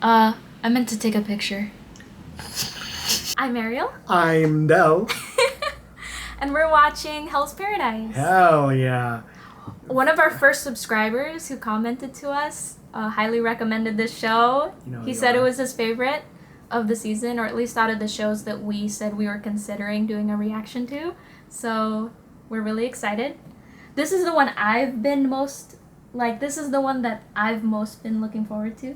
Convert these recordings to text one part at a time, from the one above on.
I meant to take a picture. I'm Ariel. I'm Del. And we're watching Hell's Paradise. Hell yeah. One of our first subscribers who commented to us highly recommended this show. He said it was his favorite of the season, or at least out of the shows that we said we were considering doing a reaction to. So we're really excited. This is the one I've been most, this is the one that I've most been looking forward to.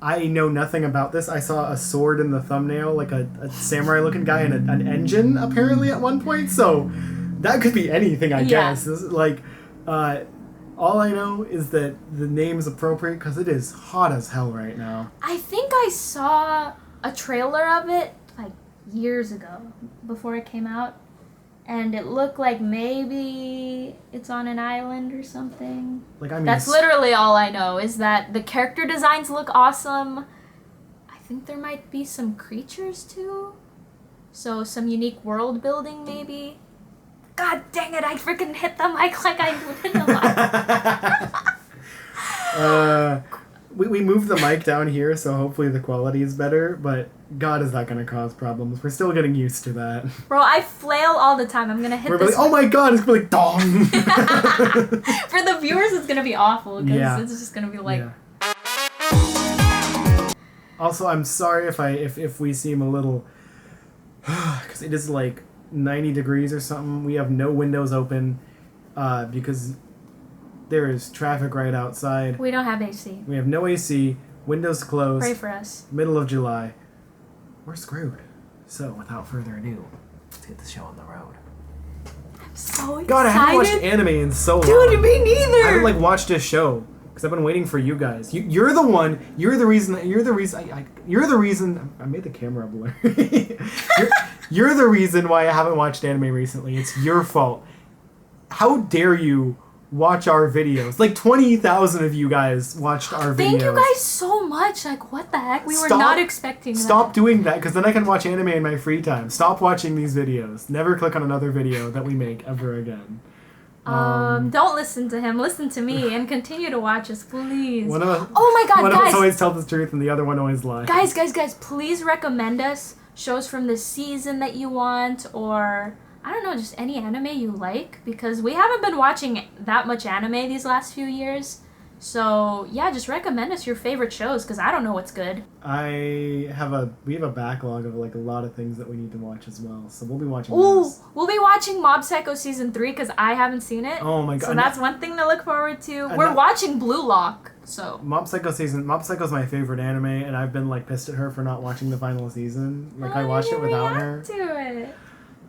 I know nothing about this. I saw a sword in the thumbnail, like a samurai-looking guy and an engine, apparently, at one point. So that could be anything, I guess. This is all I know is that the name is appropriate because it is hot as hell right now. I think I saw a trailer of it, years ago, before it came out. And it looked like maybe it's on an island or something. That's literally all I know, is that the character designs look awesome. I think there might be some creatures too. So some unique world building maybe. God dang it, I freaking hit the mic like I didn't. We moved the mic down here, so hopefully the quality is better, but God, is that going to cause problems. We're still getting used to that. Bro, I flail all the time. I'm going to hit this. Oh my God, it's going to be like, dong! For the viewers, it's going to be awful, because it's just going to be like... Yeah. Also, I'm sorry if we seem a little... Because it is 90 degrees or something. We have no windows open, because... There is traffic right outside. We don't have AC. We have no AC. Windows closed. Pray for us. Middle of July. We're screwed. So, without further ado, let's get the show on the road. I'm so excited. God, I haven't watched anime in so long. Dude, me neither. I haven't watched a show because I've been waiting for you guys. You're the one. You're the reason. You're the reason. I made the camera blur. you're the reason why I haven't watched anime recently. It's your fault. How dare you? Watch our videos. 20,000 of you guys watched our videos. Thank you guys so much. What the heck? We were not expecting that. Stop doing that, because then I can watch anime in my free time. Stop watching these videos. Never click on another video that we make ever again. Don't listen to him. Listen to me and continue to watch us, please. Oh my God, guys. One of us always tells the truth and the other one always lies. Guys, please recommend us shows from this season that you want, or... I don't know, just any anime you like, because we haven't been watching that much anime these last few years. So, yeah, just recommend us your favorite shows, because I don't know what's good. We have a backlog of a lot of things that we need to watch as well, so we'll be watching those. We'll be watching Mob Psycho Season 3, because I haven't seen it. Oh my God. So that's one thing to look forward to. We're watching Blue Lock, so... Mob Psycho's my favorite anime, and I've been pissed at her for not watching the final season. I watched it without her. To it.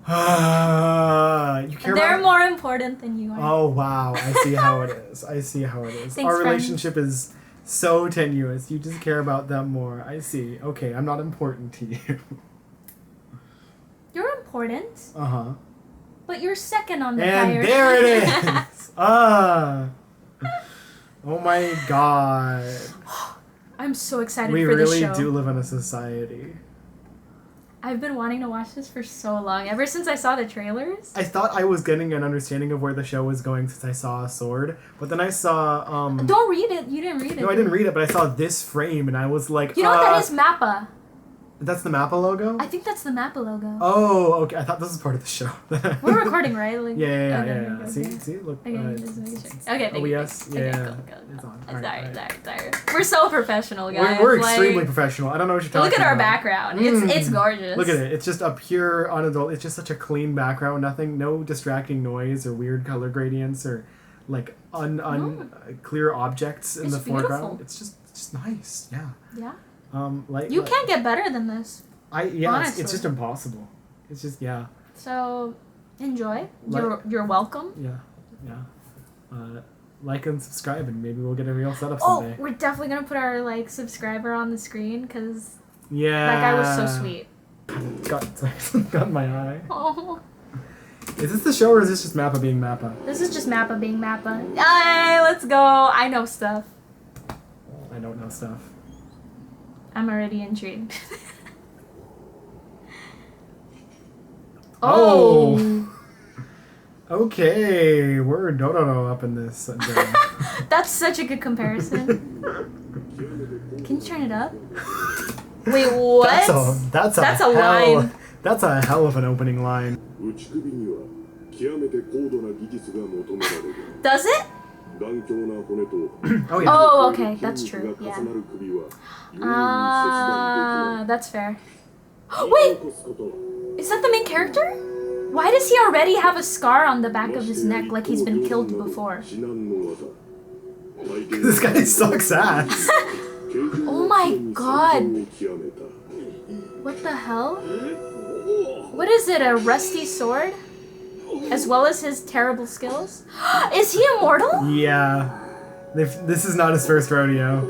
You care They're more important than you are. Oh wow, I see how it is. Thanks, our relationship is so tenuous. You just care about them more. I see. Okay, I'm not important to you. You're important. Uh-huh. But you're second on the And fire. there it is. Oh my God. I'm so excited we for this show. We really do live in a society. I've been wanting to watch this for so long. Ever since I saw the trailers. I thought I was getting an understanding of where the show was going since I saw a sword. But then I saw... Don't read it. You didn't read it. No, I didn't read it, but I saw this frame and I was like... You know what that is? Mappa. That's the Mappa logo? I think that's the Mappa logo. Oh, okay. I thought this was part of the show. We're recording, right? Yeah. Okay. See? Look. Okay, thank OBS? you. Yeah. It's on. Sorry. We're so professional, guys. We're extremely professional. I don't know what you're talking about. Look at our background. It's gorgeous. Look at it. It's just a pure, unadult... It's just such a clean background. No distracting noise or weird color gradients or clear objects in the foreground. It's just nice. Yeah. Yeah. You can't get better than this. It's just impossible. It's just So, enjoy. You're welcome. Yeah. Like and subscribe, and maybe we'll get a real setup someday. Oh, we're definitely gonna put our subscriber on the screen, because that guy was so sweet. Got in my eye. Oh. Is this the show, or is this just Mappa being Mappa? This is just Mappa being Mappa. Hey, let's go. I know stuff. I don't know stuff. I'm already intrigued. Oh! Okay, we're no up in this. That's such a good comparison. Can you turn it up? Wait, what? That's a hell, line. That's a hell of an opening line. Does it? Oh yeah. Oh, okay, that's true. Yeah. That's fair. Wait, is that the main character? Why does he already have a scar on the back of his neck like he's been killed before? This guy sucks ass. Oh my god. What the hell? What is it, a rusty sword? As well as his terrible skills? Is he immortal? Yeah. This is not his first rodeo.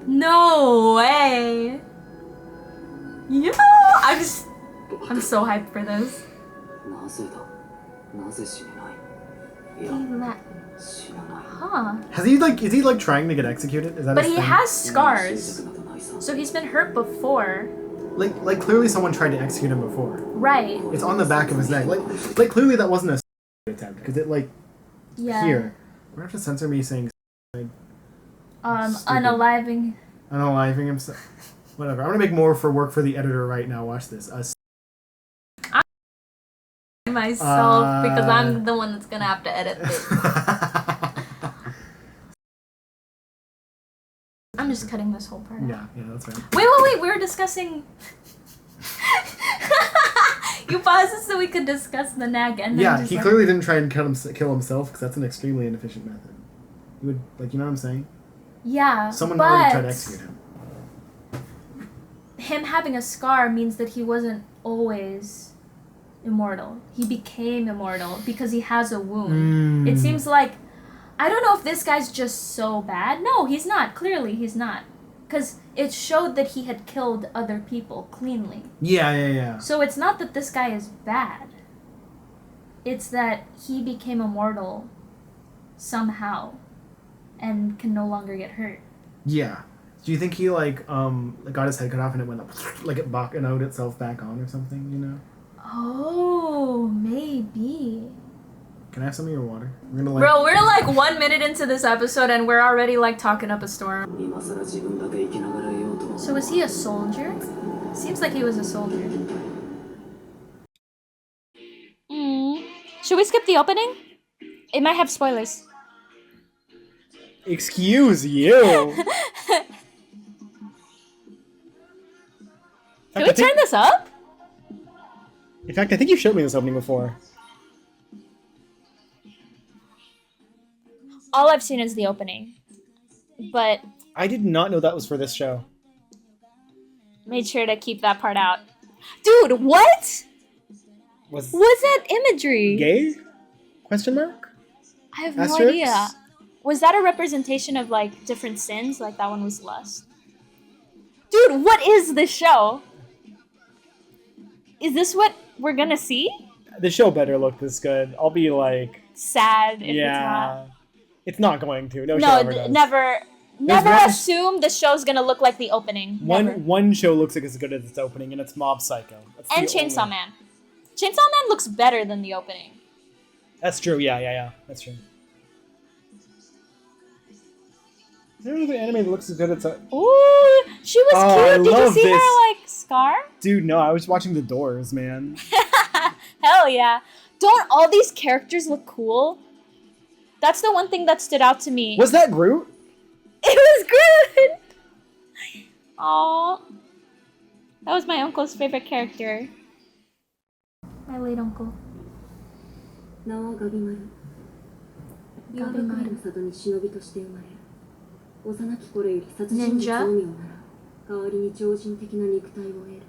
No way. Yo, I'm so hyped for this. Huh. Is he like trying to get executed? Is that But his he thing? has scars. So he's been hurt before. Like clearly someone tried to execute him before. Right. It's on the back of his neck. Like clearly that wasn't a attempt because it Yeah. here. We're gonna have to censor me saying Unaliving. unaliving himself. Whatever. I'm gonna make more for work for the editor right now. Watch this. Myself because I'm the one that's gonna have to edit this. I'm just cutting this whole part out. Yeah, that's right. Wait, we were discussing you paused it so we could discuss the nag and then Yeah, just he like... clearly didn't try and kill himself because that's an extremely inefficient method. You would you know what I'm saying? Yeah. Someone already tried to execute him. Him having a scar means that he wasn't always immortal. He became immortal because he has a wound. It seems like I don't know if this guy's just so bad. No, he's not. Clearly, he's not. Because it showed that he had killed other people cleanly. Yeah. So it's not that this guy is bad. It's that he became immortal somehow and can no longer get hurt. Yeah. Do you think he got his head cut off and it went up like it bacchanaled itself back on or something, you know? Oh, maybe. Can I have some of your water? Bro, we're like 1 minute into this episode and we're already like talking up a storm. So was he a soldier? Seems like he was a soldier. Should we skip the opening? It might have spoilers. Excuse you. Can we turn this up? In fact, I think you showed me this opening before. All I've seen is the opening. But I did not know that was for this show. made sure to keep that part out. Dude, what? Was that imagery? gay? Question mark? I have no Asterisks? idea. Was that a representation of like different sins? Like that one was lust. Dude, what is this show? Is this what we're gonna see? The show better look this good. I'll be like... Sad if it's not. It's not going to. No show No, ever does. never one- assume the show's gonna look like the opening. Never. One show looks like as good as its opening, and it's Mob Psycho. That's And the Chainsaw only- Man. Chainsaw Man looks better than the opening. That's true, yeah. That's true. Is there another anime that looks as good as its... Ooh, she was I cute. Did you love see this. her like scar? Dude, no, I was watching The Doors, man. Hell yeah. Don't all these characters look cool? That's the one thing that stood out to me. Was that Groot? It was good! Aww. That was my uncle's favorite character. My late uncle. 名はガビマル。ヨードクリの里に忍びとして生まれ、幼き頃より殺人に興味をなら、代わりに超人的な肉体を得る。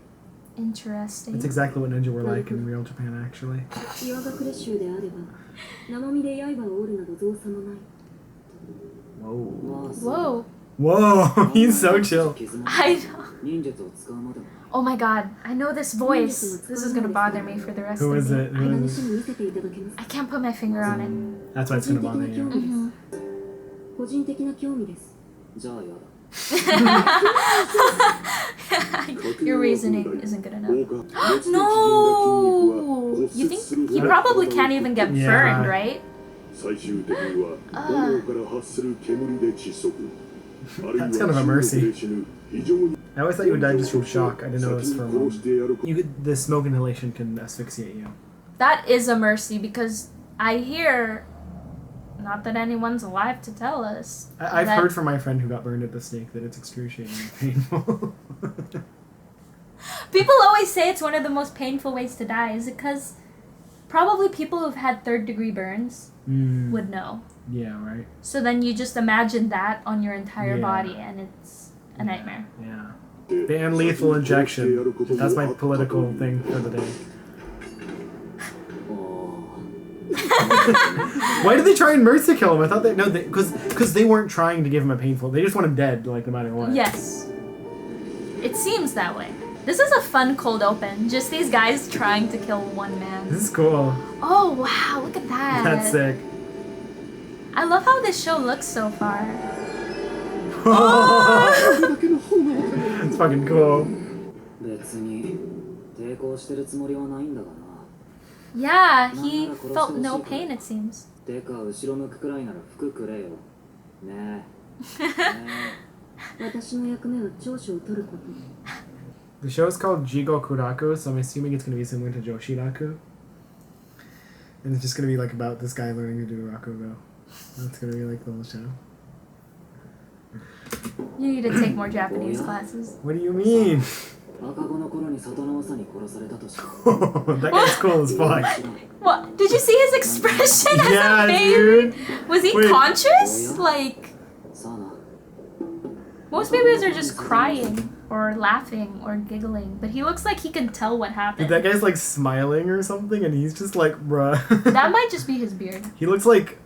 Interesting. That's exactly what ninja were like in real Japan, actually. 岩隠れ衆であれば、生身で刃を折るなど造作もない。 Whoa. Whoa. Whoa, he's so chill. I know. Oh my god, I know this voice. This is gonna bother me for the rest Who of is the it? 愛の主に見せていただけます。 I can't put my finger on it. That's why it's gonna bother you. 個人的な興味です。じゃあやだ。 Your reasoning isn't good enough. No! You think he probably can't even get Yeah. burned, right? 最終的には炎から発する煙で窒息 That's kind of a mercy. I always thought you would die just from shock. I didn't know it was from... the smoke inhalation can asphyxiate you. That is a mercy because I hear, not that anyone's alive to tell us. I've heard from my friend who got burned at the stake that it's excruciatingly painful. People always say it's one of the most painful ways to die. Is it because probably people who've had third-degree burns would know. Yeah, right? So then you just imagine that on your entire body and it's a nightmare. Yeah. Ban lethal injection. That's my political thing for the day. Why did they try and mercy kill him? I thought because they weren't trying to give him a painful. They just want him dead, like no matter what. Yes. It seems that way. This is a fun cold open. Just these guys trying to kill one man. This is cool. Oh wow! Look at that. That's sick. I love how this show looks so far. It's fucking cool. Yeah, he felt no pain, it seems. The show is called Jigokuraku, so I'm assuming it's going to be similar to Joshiraku. And it's just going to be like about this guy learning to do rakugo. That's going to be like the whole show. You need to take more Japanese classes. What do you mean? That guy's cool as fuck. What? Did you see his expression as a baby? Dude. Was he conscious? Like, most babies are just crying or laughing or giggling, but he looks like he can tell what happened. Dude, that guy's like smiling or something, and he's just like, bruh. That might just be his beard. He looks like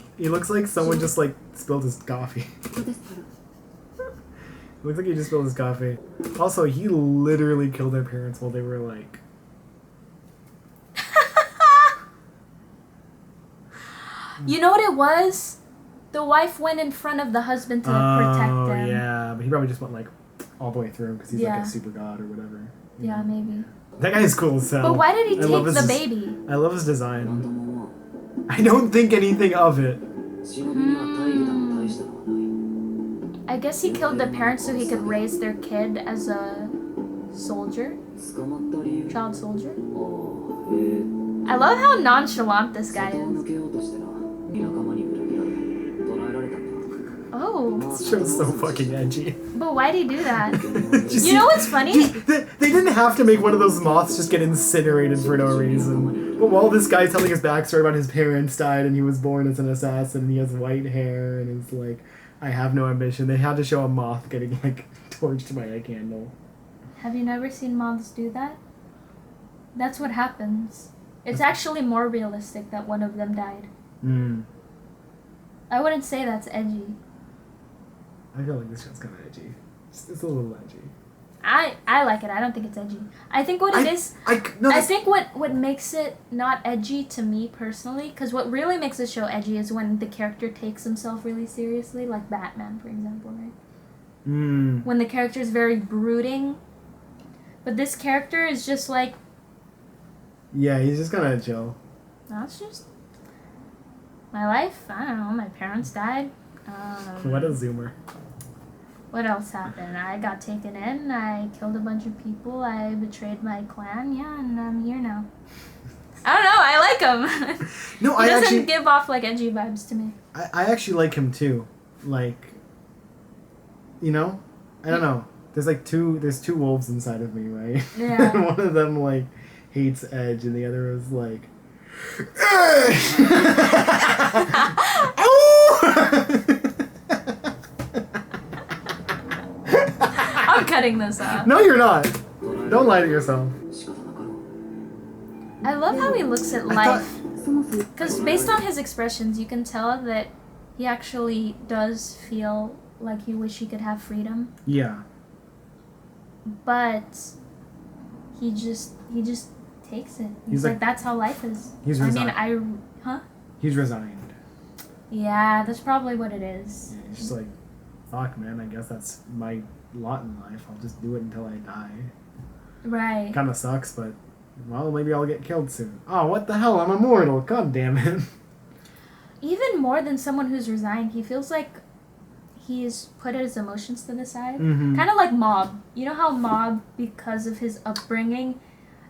someone just like spilled his coffee. Looks like he just spilled his coffee. Also, he literally killed their parents while they were like... You know what it was? The wife went in front of the husband to protect them. Oh, yeah. But he probably just went like all the way through because he's like a super god or whatever. Yeah, maybe. That guy's cool as hell. But why did he take the baby? I love his design. I don't think anything of it. I guess he killed the parents so he could raise their kid as a soldier. Child soldier. I love how nonchalant this guy is. Oh. This show's so fucking edgy. But why'd he do that? You know what's funny? They didn't have to make one of those moths just get incinerated for no reason. But while this guy's telling his backstory about his parents died and he was born as an assassin and he has white hair and is like, I have no ambition, they had to show a moth getting like torched by a candle. Have you never seen moths do that? That's what happens. It's actually more realistic that one of them died. I wouldn't say that's edgy. I feel like this show's kind of edgy. It's a little edgy. I like it. I don't think it's edgy. I think what it is... I think what makes it not edgy to me personally, because what really makes a show edgy is when the character takes himself really seriously, like Batman, for example, right? When the character is very brooding. But this character is just like... Yeah, he's just kind of chill. That's just... my life. I don't know. My parents died. What a zoomer. What else happened? I got taken in, I killed a bunch of people, I betrayed my clan, and I'm here now. I don't know, I like him. No, he doesn't give off like edgy vibes to me. I actually like him too. Like, you know? I don't know. There's two wolves inside of me, right? Yeah. One of them like hates Edge and the other is like I'm cutting this off. No, you're not. Don't lie to yourself. I love how he looks at life. Because based on his expressions, you can tell that he actually does feel like he wish he could have freedom. Yeah. But he just takes it. He's like, that's how life is. He's resigned. He's resigned. Yeah, that's probably what it is. Yeah, he's just like, fuck, man, I guess that's my lot in life. I'll just do it until I die. Right. Kind of sucks, but, well, maybe I'll get killed soon. Oh, what the hell? I'm immortal. God damn it. Even more than someone who's resigned, he feels like he's put his emotions to the side. Mm-hmm. Kind of like Mob. You know how Mob, because of his upbringing,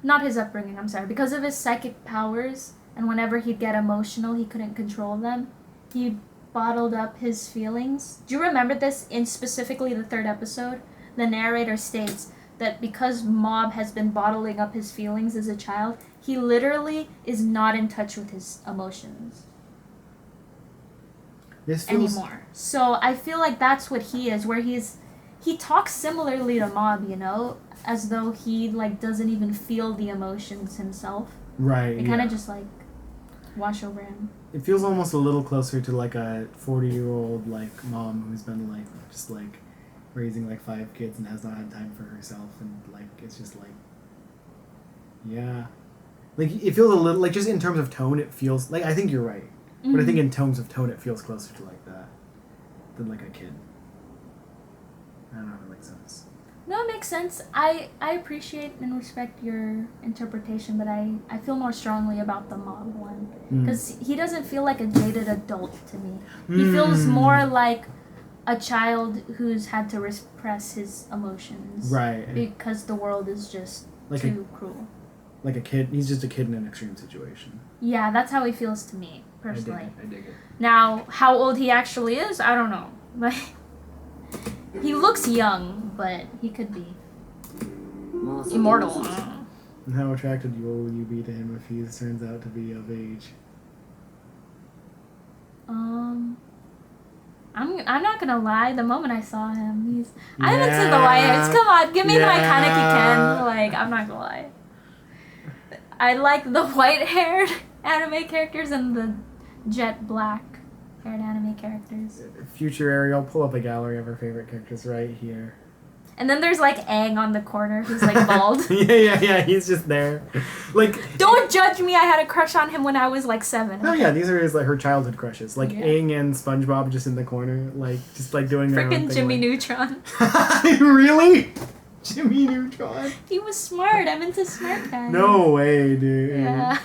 not his upbringing, I'm sorry, because of his psychic powers, and whenever he'd get emotional, he couldn't control them. He bottled up his feelings. Do you remember this in specifically the 3rd episode? The narrator states that because Mob has been bottling up his feelings as a child, he literally is not in touch with his emotions This feels anymore. So I feel like that's what he is, where he talks similarly to Mob, you know, as though he like doesn't even feel the emotions himself. right. They kind of just like wash over him. It feels almost a little closer to like a 40-year-old like mom who's been like just like raising like 5 kids and has not had time for herself, and like it's just like, yeah, like it feels a little like, just in terms of tone, it feels like, I think you're right, but I think in terms of tone it feels closer to like that than like a kid. I don't know if it makes sense. No, it makes sense. I appreciate and respect your interpretation, but I feel more strongly about the Mob one. Because he doesn't feel like a jaded adult to me. He feels more like a child who's had to repress his emotions. Right. Because the world is just Like too cruel. Like a kid, he's just a kid in an extreme situation. Yeah, that's how he feels to me, personally. I dig it. Now, how old he actually is, I don't know. Like, he looks young, but he could be immortal. And how attracted will you be to him if he turns out to be of age? I'm not gonna lie. The moment I saw him, I'm into the white hairs. Come on, give me the iconic Ken. Like, I'm not gonna lie. I like the white-haired anime characters and the jet black-haired anime characters. Future Ariel, pull up a gallery of her favorite characters right here. And then there's like Aang on the corner who's like bald. yeah, he's just there. Like, don't judge me, I had a crush on him when I was like 7. Oh yeah, these are his like her childhood crushes. Like Aang and SpongeBob just in the corner, like just like doing their own thing. Frickin' Jimmy Neutron. Really? Jimmy Neutron? He was smart. I'm into smart guys. No way, dude. Yeah.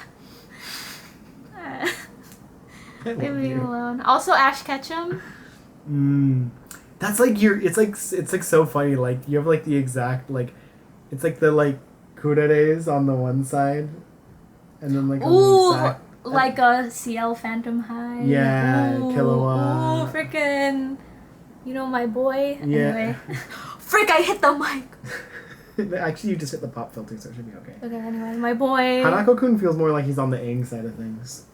Leave me alone. Also, Ash Ketchum. That's like it's like so funny. Like you have like the exact like, it's like the like kureres on the one side, and then like on the exact, like a CL Phantom High. Yeah, Ooh, Killua. Ooh, frickin'. You know my boy. Yeah. Anyway. Frick! I hit the mic. Actually, you just hit the pop filter, so it should be okay. Okay. Anyway, my boy. Hanako-kun feels more like he's on the Aang side of things.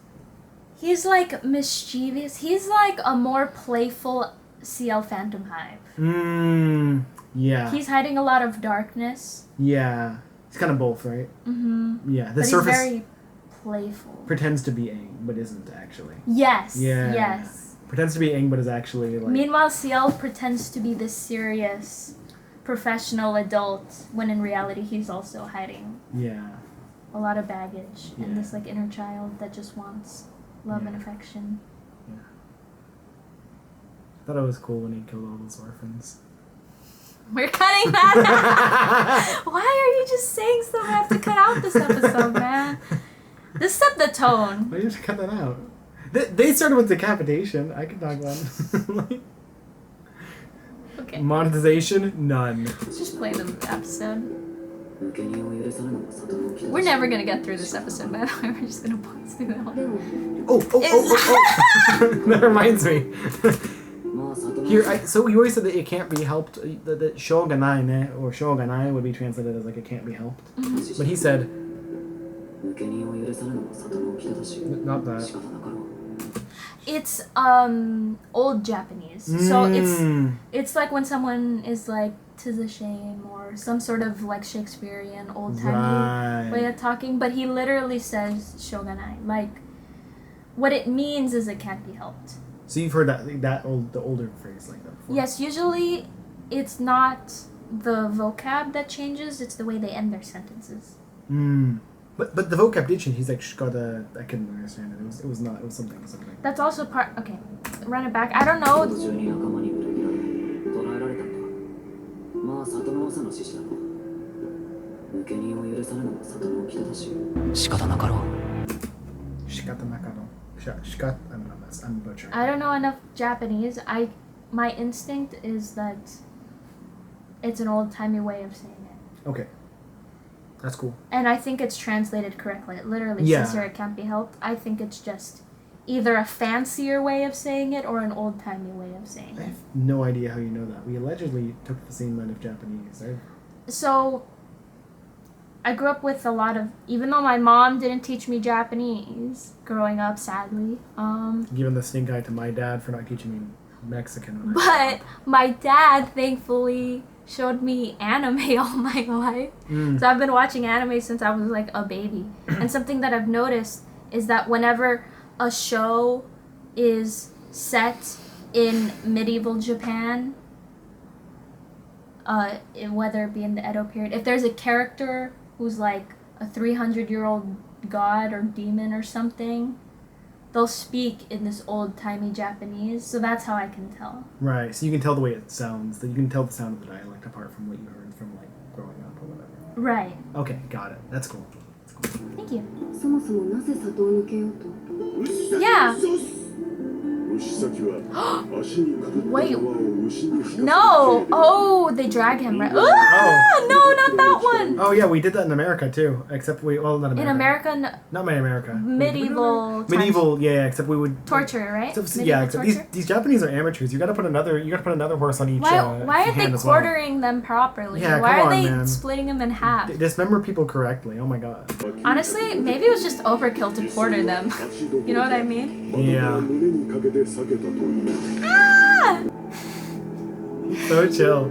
He's like mischievous. He's like a more playful CL Phantom Hive. Yeah. He's hiding a lot of darkness. Yeah. He's kind of both, right? Mm-hmm. Yeah. The surface he's very playful. Pretends to be Aang, but isn't actually. Yes. Yeah. Yes. Pretends to be Aang, but is actually like. Meanwhile, CL pretends to be this serious, professional adult, when in reality he's also hiding. Yeah. A lot of baggage and this like inner child that just wants love and affection. Yeah. I thought it was cool when he killed all those orphans. We're cutting that out. Why are you just saying stuff I have to cut out this episode, man? This set the tone. Why did you cut that out? They started with decapitation. I could talk about it. Okay. Monetization? None. Let's just play the episode. We're never gonna get through this episode, by the way. We're just gonna pause through that one. Oh. That reminds me. Here, so you always said that it can't be helped, that shoganai ne, or shoganai would be translated as like it can't be helped. Mm-hmm. But he said, not that. It's old Japanese. So it's like when someone is like to the shame or some sort of like Shakespearean old timey way of talking, but he literally says shoganai. Like what it means is it can't be helped. So you've heard the older phrase like that before? Yes, usually it's not the vocab that changes, it's the way they end their sentences. But the vocab did change. He's like shikata. I couldn't understand it. It was not. It was something. That's also part. Okay, run it back. I don't know. Shikata nakaro. I'm butchering. I don't know enough Japanese. I my instinct is that it's an old-timey way of saying it. Okay. That's cool. And I think it's translated correctly. It literally says here it can't be helped. I think it's just either a fancier way of saying it or an old-timey way of saying I it. have no idea how you know that. We allegedly took the same line of Japanese. So, I grew up with a lot of, even though my mom didn't teach me Japanese growing up, sadly, Giving the stink eye to my dad for not teaching me Mexican. but my dad thankfully showed me anime all my life. So I've been watching anime since I was like a baby. And something that I've noticed is that whenever a show is set in medieval Japan, whether it be in the Edo period, if there's a character who's like a 300-year-old god or demon or something, they'll speak in this old-timey Japanese, so that's how I can tell. Right, so you can tell the way it sounds, that you can tell the sound of the dialect apart from what you heard from like growing up or whatever. Right. Okay, got it. That's cool. Thank you. そもそもなぜ里を抜けようと Yeah. Wait. No. Oh, they drag him, right? Ah, no, not that one. Oh yeah, we did that in America too. Except not America. In America, Not my America. medieval times. Medieval, yeah. Except we would Torture, right? Except Torture? these Japanese are amateurs. You gotta put another horse on each. Why are they hand as well. quartering them properly? Yeah, Why come are on, they man. splitting them in half? Dismember people correctly. Oh my god. Honestly, maybe it was just overkill to quarter them. You know what I mean? Yeah. Ah! So chill.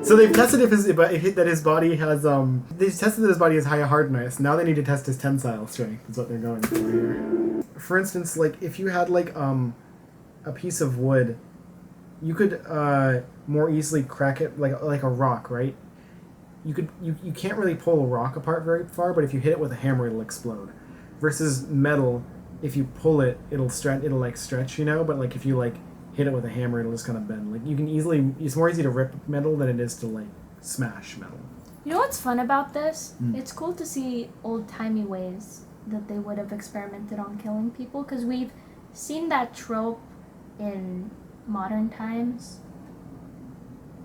So they've tested that his body has They've tested that his body has high hardness. Now they need to test his tensile strength. Is what they're going for here. For instance, like if you had like a piece of wood, you could more easily crack it like a rock, right? You can't really pull a rock apart very far, but if you hit it with a hammer, it'll explode. Versus metal, if you pull it, it'll like stretch, you know. But like if you like hit it with a hammer, it'll just kind of bend. Like it's more easy to rip metal than it is to like smash metal. You know what's fun about this? It's cool to see old-timey ways that they would have experimented on killing people, because we've seen that trope in modern times.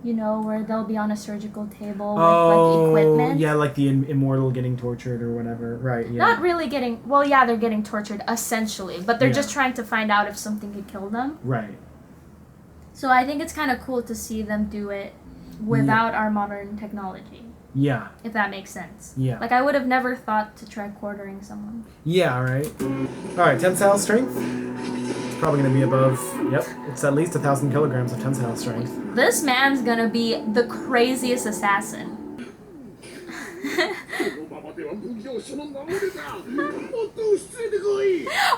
You know, where they'll be on a surgical table with like equipment. Yeah, like the immortal getting tortured or whatever. Right, yeah. Not really getting... Well, yeah, they're getting tortured, essentially. But they're just trying to find out if something could kill them. Right. So I think it's kind of cool to see them do it without our modern technology. Yeah. If that makes sense. Yeah. Like, I would have never thought to try quartering someone. Yeah, right. Alright, tensile strength. It's probably going to be above... Yep, it's at least 1,000 kilograms of tensile strength. This man's gonna be the craziest assassin.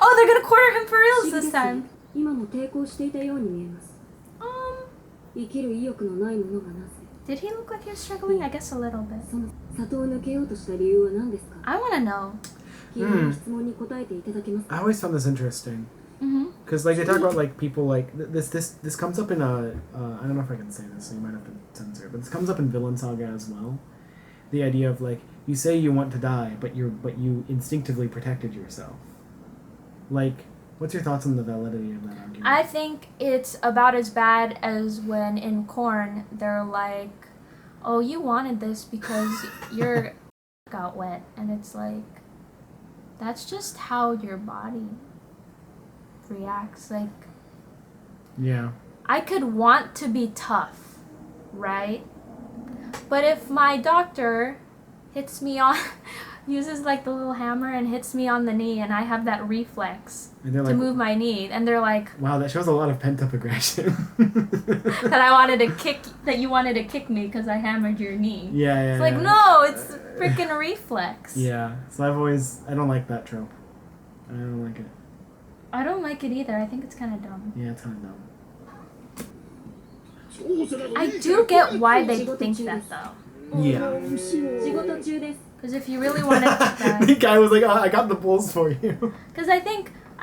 Oh, they're gonna quarter him for reals this time. 今も抵抗していたように見えます 生きる意欲のない者がなぜ Did he look like he was struggling? I guess a little bit. その里を抜けようとした理由は何ですか I wanna know. 君の質問に答えていただけますか I always found this interesting. Because like they talk about like people like this comes up in I don't know if I can say this, so you might have to censor it, but this comes up in Villain Saga as well. The idea of like you say you want to die, but you instinctively protected yourself. Like, what's your thoughts on the validity of that argument? I think it's about as bad as when in Korn they're like, "Oh, you wanted this because your got wet," and it's like, that's just how your body reacts. Like, yeah, I could want to be tough, right? But if my doctor hits me on uses like the little hammer and hits me on the knee, and I have that reflex to like, move my knee, and they're like, wow, that shows a lot of pent-up aggression. that you wanted to kick me because I hammered your knee. Yeah. It's like, no, it's freaking a reflex. Yeah, so I don't like that trope. I don't like it. I don't like it either. I think it's kind of dumb. Yeah, it's kind of dumb. I do get why they think that, though. Yeah. 仕事中です Because if you really wanted to die... The guy was like, oh, I got the bulls for you. Because I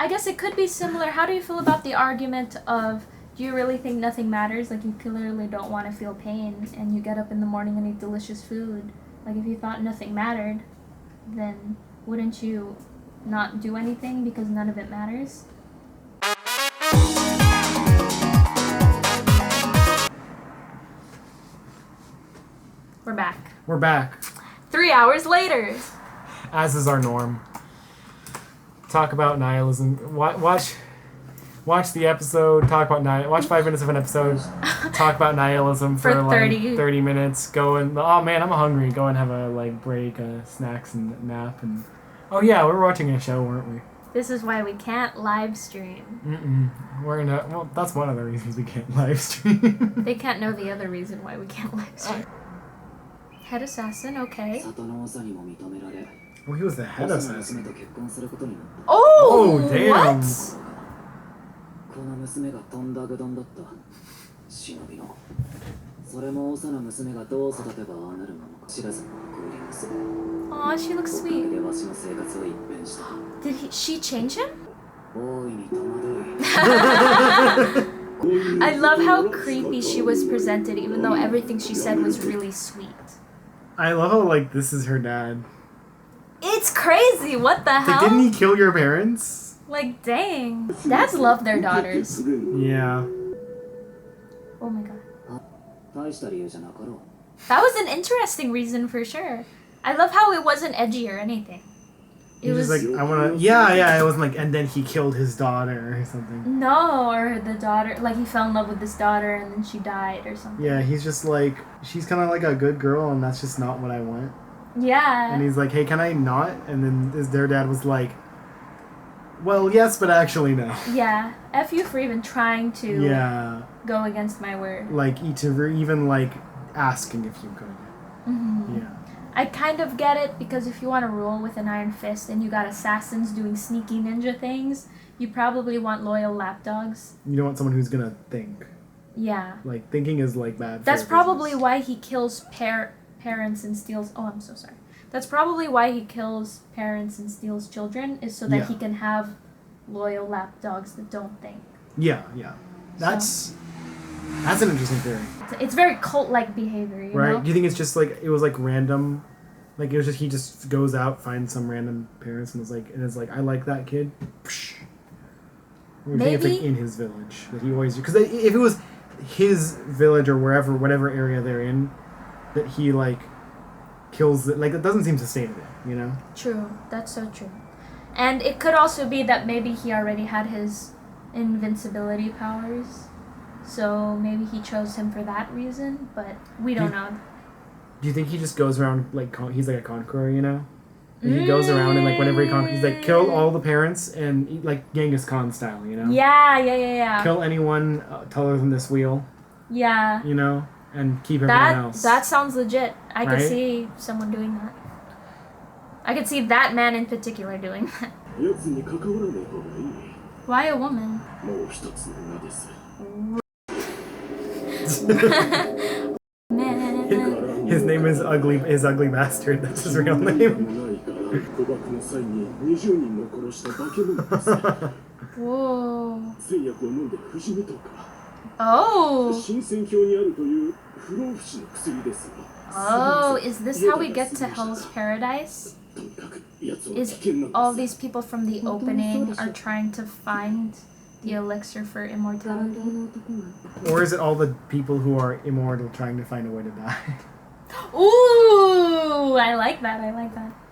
guess it could be similar. How do you feel about the argument of, do you really think nothing matters? Like, you clearly don't want to feel pain, and you get up in the morning and eat delicious food. Like, if you thought nothing mattered, then wouldn't you not do anything because none of it matters? We're back. We're back. 3 hours later. As is our norm. Talk about nihilism. Watch the episode. Talk about watch 5 minutes of an episode. Talk about nihilism for like 30 minutes. Go and oh man, I'm hungry. Go and have a break, snacks and nap and. Oh yeah, we were watching a show, weren't we? This is why we can't live stream. Well, that's one of the reasons we can't live stream. They can't know the other reason why we can't live stream. Head assassin, okay. Well, he was the head assassin. Oh, damn. What? この娘がとんだぐどんだった忍びのそれも幼な娘がどう育てばああなるものか知らずの氷です Aw, she looks sweet. でわしの生活は一変した Did she change him? 大いに戸惑い I love how creepy she was presented, even though everything she said was really sweet. I love how this is her dad. It's crazy. What the hell? Didn't he kill your parents? Like, dang. Dads love their daughters. Yeah. Oh my god. 大した理由じゃなかろう That was an interesting reason for sure. I love how it wasn't edgy or anything. He was like, I wanna. Yeah. It wasn't and then he killed his daughter or something. No, or the daughter, like he fell in love with this daughter and then she died or something. Yeah, he's just like, she's kind of like a good girl and that's just not what I want. Yeah. And he's like, hey, can I not? And then their dad was like, well, yes, but actually no. Yeah. F you for even trying to go against my word. Like, even asking if you could. Mm-hmm. Yeah. I kind of get it, because if you want to rule with an iron fist and you got assassins doing sneaky ninja things, you probably want loyal lapdogs. You don't want someone who's gonna think. Yeah. Like, thinking is bad. That's probably why he kills parents and steals... Oh, I'm so sorry. That's probably why he kills parents and steals children, is so that he can have loyal lapdogs that don't think. Yeah. That's an interesting theory. It's very cult-like behavior, you know? Do you think it's just it was random? Like it was just he just goes out, finds some random parents and is like I like that kid. Or do you think it's in his village that he always, because if it was his village or whatever area they're in, that he kills it, it doesn't seem sustainable, you know? True, that's so true. And it could also be that maybe he already had his invincibility powers, so maybe he chose him for that reason, but we don't know. Do you think he just goes around he's like a conqueror, you know? And he goes around and whenever he conquers, he's kill all the parents and Genghis Khan style, you know? Yeah. Kill anyone taller than this wheel. Yeah. You know? And keep everyone else. That sounds legit. I could see someone doing that. I could see that man in particular doing that. Why a woman? Man. His name is Ugly Bastard. That's his real name. Whoa. Oh. Oh, is this how we get to Hell's Paradise? Is all these people from the opening are trying to find the elixir for immortality? Or is it all the people who are immortal trying to find a way to die? Ooh, I like that.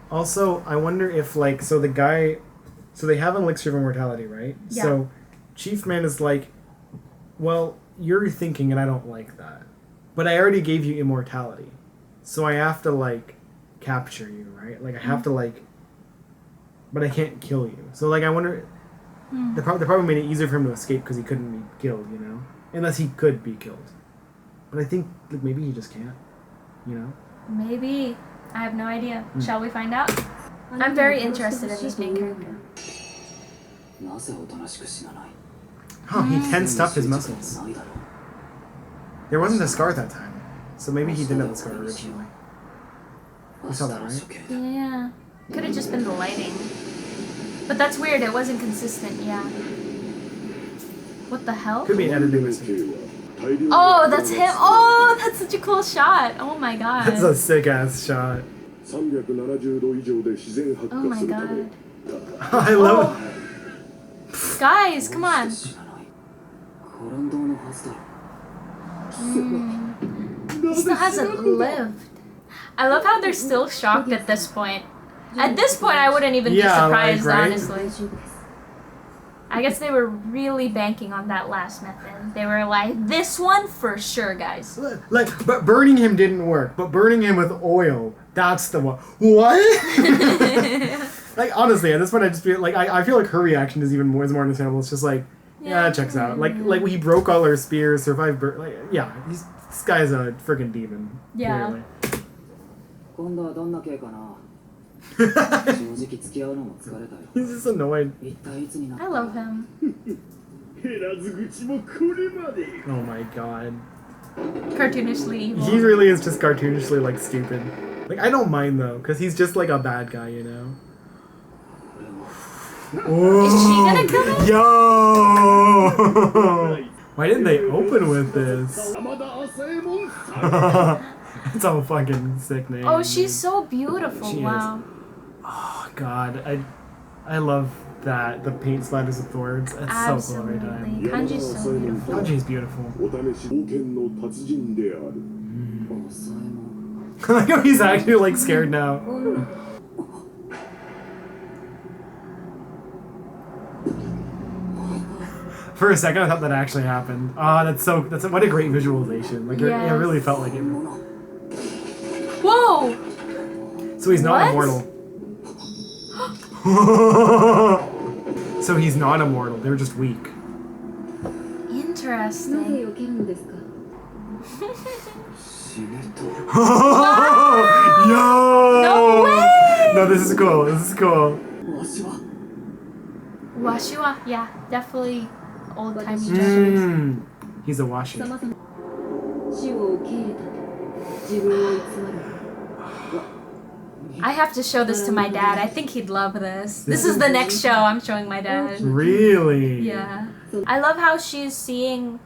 Also, I wonder if so they have an elixir of immortality, right? Yeah. So Chief Man is well, you're thinking and I don't like that. But I already gave you immortality. So I have to capture you, right? I have to but I can't kill you. So I wonder they probably made it easier for him to escape because he couldn't be killed, you know? Unless he could be killed. But I think maybe he just can't, you know? Maybe. I have no idea. Shall we find out? I'm very interested in this main character. Oh, he tensed up his muscles. There wasn't a scar at that time. So maybe he didn't have the scar originally. You saw that, right? Yeah. Could have just been the lighting. But that's weird, it wasn't consistent, yeah. What the hell? Could be an editing mistake. Oh, that's him! Oh, that's such a cool shot! Oh my god. That's a sick ass shot. Oh my god. I love it. Guys, come on. He still hasn't lived. I love how they're still shocked at this point. At this point, I wouldn't even be surprised, right? honestly. I guess they were really banking on that last method. They were like, this one for sure, guys. Like, but burning him didn't work. But burning him with oil, that's the one. What? Like, honestly, at this point, I just feel like I feel like her reaction is more understandable. It's just like, yeah, it checks out. Like he broke all her spears, survived. This guy's a freaking demon. Yeah. He's just annoyed. I love him. Oh my god. Cartoonishly evil. He really is just cartoonishly, like, stupid. Like, I don't mind, though, because he's just, like, a bad guy, you know? Oh, Is she gonna kill him? Yo! Why didn't they open with this? It's a fucking sick name. Oh, she's so beautiful. She wow. is. Oh, God. I love that. The paint splatters of thorns. It's so cool every time. Kanji's so beautiful. Kanji's beautiful. Like how he's actually, like, scared now. For a second, I thought that actually happened. Oh, that's what a great visualization. Like, Yes. it really felt like it. Whoa! So he's not What? immortal. So he's not immortal. They're just weak. Interesting. Yo! No way! No, this is cool. This is cool. Washiwa, yeah, definitely old-timey Japanese. He's a washi. I have to show this to my dad. I think he'd love this. This is the next show I'm showing my dad. Really? Yeah. I love how she's seeing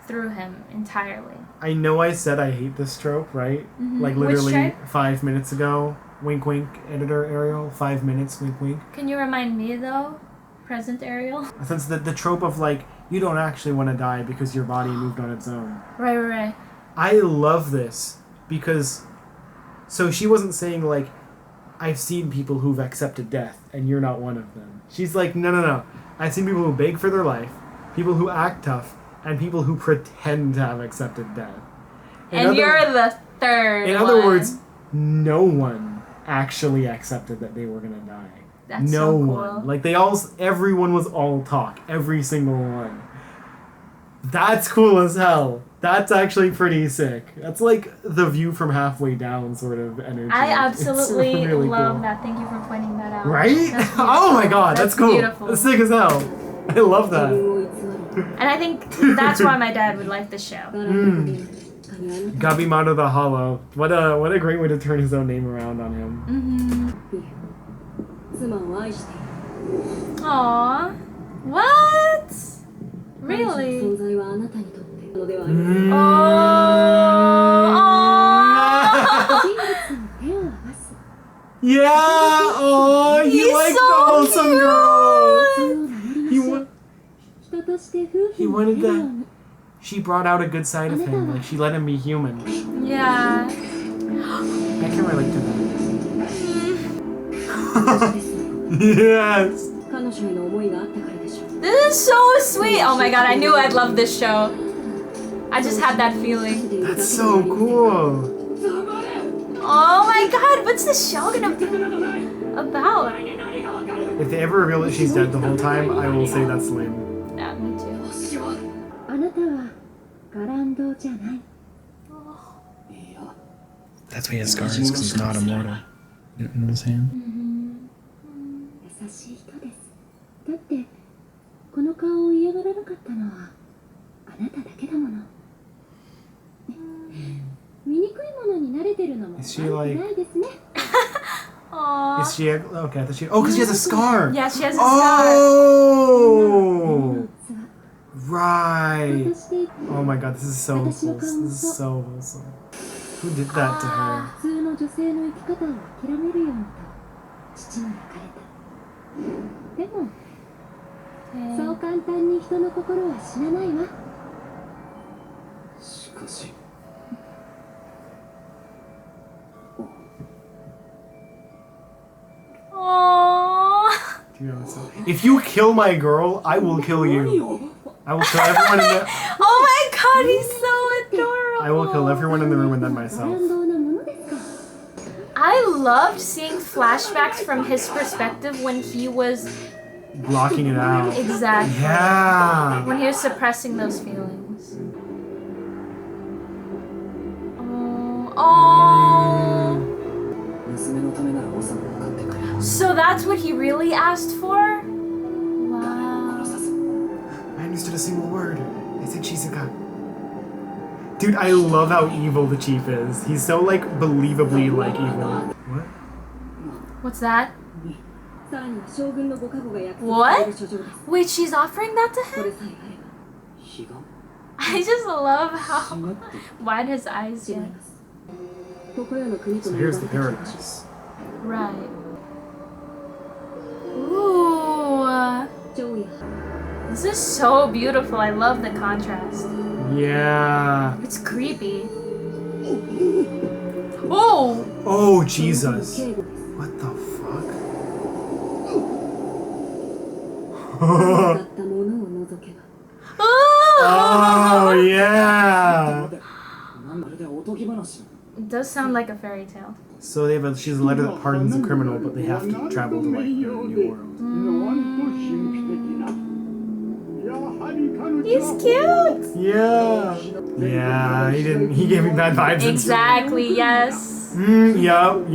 through him entirely. I know I said I hate this trope, right? Mhm. Like Which literally trope? 5 minutes ago. Wink wink, editor Ariel. 5 minutes, wink wink. Can you remind me though? Present Ariel? Since the trope of like, you don't actually want to die because your body moved on its own. Right. I love this because, so she wasn't saying like, I've seen people who've accepted death and you're not one of them. She's like, no. I've seen people who beg for their life, people who act tough, and people who pretend to have accepted death. And you're the third In one. other words, no one actually accepted that they were gonna die. That's No so cool. one. Like everyone was all talk. Every single one. That's cool as hell. That's actually pretty sick. That's like the view from halfway down sort of energy. I It's absolutely really love cool. that. Thank you for pointing that out. Right? That's Oh my god, that's cool. Beautiful. That's sick as hell. I love that. And I think that's why my dad would like the show. Gabimaru the Hollow. What a great way to turn his own name around on him. Aww. What? Really? Yeah! Oh, he He's liked so the wholesome girl! He wanted that. She brought out a good side of him. Like, she let him be human. Yeah. I can relate to that. Yes! This is so sweet. Oh my god, I knew I'd love this show. I just had that feeling. That's so cool. Oh my god, what's this show gonna be about? If they ever reveal that she's dead the whole time, I will say that's lame. Yeah, me too. That's why he has scars, because he's not immortal. You know what I'm saying? 優しい人です。だってこの顔を嫌がらなかったのはあなただけだもの。ね醜いものに慣れてるのも悪 Is she く like- ないですね。 Aww. Is she... Okay, I thought she... Oh, because she has a scar! Yeah, she has a scar. Oh! Right. として Oh my god, this is so wholesome. This is so wholesome. Who did that to her? 普通の女性の生き方を諦めるようにと父に焼かれた。でもそう簡単に人の心は死なないわ。しかし。Dude, if you kill my girl, I will kill you. I will kill everyone in the. Oh my god, he's so adorable. I will kill everyone in the room and then myself. I loved seeing flashbacks from his perspective when he was Blocking it out. exactly Yeah. when he was suppressing those feelings. Oh. So that's what he really asked for? Wow. I understood a single word. I said Shizuka. Dude, I love how evil the chief is. He's so, like, believably, like, evil. What? What's that? さらには将軍のご加護が約束 What? される書状です Wait, she's offering that to これ him? さえあれば I just love how wide his eyes 違い get. ますここらの国と So も呼 here's ば the れてきた場所 paradise. Right. Ooh. 蝶や This is so beautiful. I love the contrast. Yeah. It's creepy. Oh! Oh, Jesus. 警護です What the fuck? だったものを除けば Oh, yeah. It does sound like a fairy tale. So she's a letter that pardons a criminal, but they have to travel to, like, the new world. He's cute! Yeah. Yeah, he gave me bad vibes. Exactly, yes. Yup.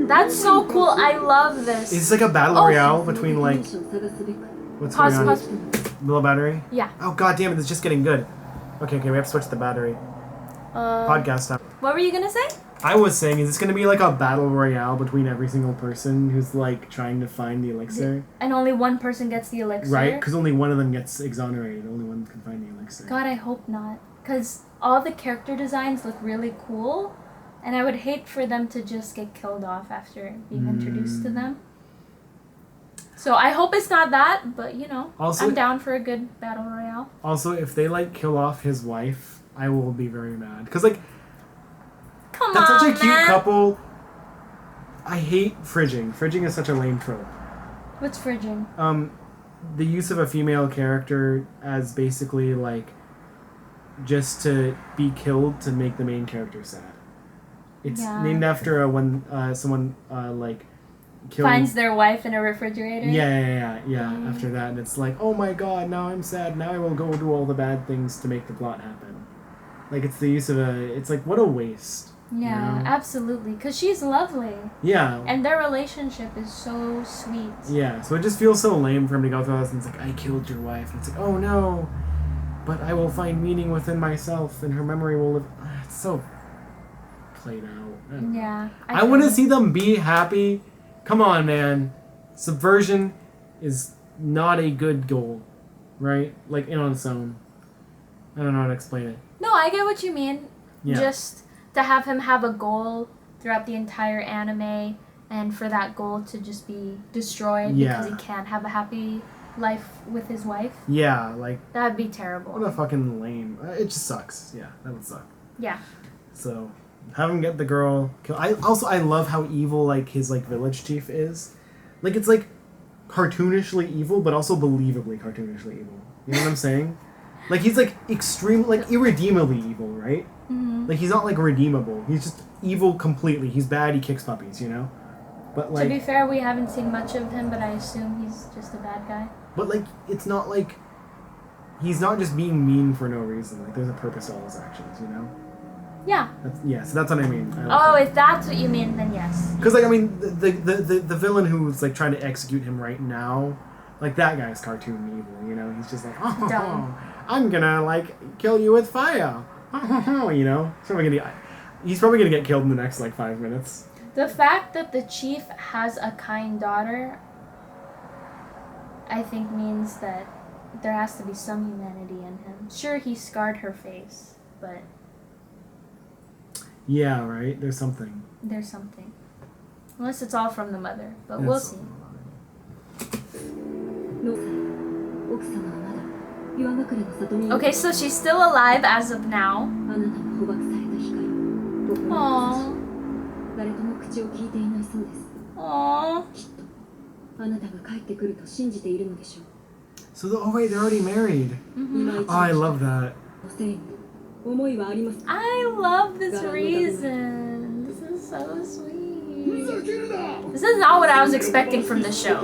That's so cool. I love this. It's like a battle royale between, like, を探すべく what's going on? Pause. Little battery? Yeah. Oh, god damn it, it's just getting good. Okay, we have to switch the battery. Podcast time. What were you gonna say? I was saying, is this going to be like a battle royale between every single person who's, like, trying to find the elixir? And only one person gets the elixir? Right? Because only one of them gets exonerated. Only one can find the elixir. God, I hope not. Because all the character designs look really cool, and I would hate for them to just get killed off after being introduced to them. So I hope it's not that, but, you know, Also- I'm down for a good battle royale. Also, if they, like, kill off his wife, I will be very mad. Because, like, Come that's on, such a cute man. couple. I hate fridging. Fridging is such a lame trope. What's fridging? The use of a female character as basically, like, just to be killed to make the main character sad. It's Yeah. named after when someone, like, killed... Finds their wife in a refrigerator? Yeah, after that. And it's like, oh my god, now I'm sad. Now I will go do all the bad things to make the plot happen. Like, it's the use of it's like, what a waste. Yeah, you know? absolutely. Because she's lovely. Yeah. And their relationship is so sweet. Yeah, so it just feels so lame for him to go through this and it's like, I killed your wife. And it's like, oh no, but I will find meaning within myself and her memory will live. It's so played out. Yeah. I want to see them be happy. Come on, man. Subversion is not a good goal, right? Like, in on its own. I don't know how to explain it. No, I get what you mean. Yeah. Just to have him have a goal throughout the entire anime and for that goal to just be destroyed because he can't have a happy life with his wife. Yeah, like... That'd be terrible. What a fucking lame... It just sucks. Yeah, that would suck. Yeah. So, have him get the girl killed. I love how evil, like, his, like, village chief is. Like, it's, like, cartoonishly evil, but also believably cartoonishly evil. You know what I'm saying? Like, he's, like, extremely, like, irredeemably evil, right? Mm-hmm. Like, he's not, like, redeemable. He's just evil completely. He's bad, he kicks puppies, you know? But, like... To be fair, we haven't seen much of him, but I assume he's just a bad guy. But, like, it's not, like... He's not just being mean for no reason. Like, there's a purpose to all his actions, you know? Yeah. So that's what I mean. If that's what you mean, then yes. Because, like, I mean, the villain who's, like, trying to execute him right now, like, that guy's cartoon evil, you know? He's just like, Dumb. I'm gonna, like, kill you with fire. You know? He's probably gonna get killed in the next, like, 5 minutes. The fact that the chief has a kind daughter, I think means that there has to be some humanity in him. Sure, he scarred her face, but... Yeah, right? There's something. There's something. Unless it's all from the mother, but we'll see. 奥様はまだ岩隠れの里に Okay, so she's still alive as of now. あなたが捕獲された光僕は Aww. 誰とも口を聞いていないそうです Aww. きっとあなたが帰ってくると信じているのでしょう。 So, oh wait, they're already married. Oh, I love that. おせいに思いはありますか？ I love this reason. This is so sweet. This is not what I was expecting from the show.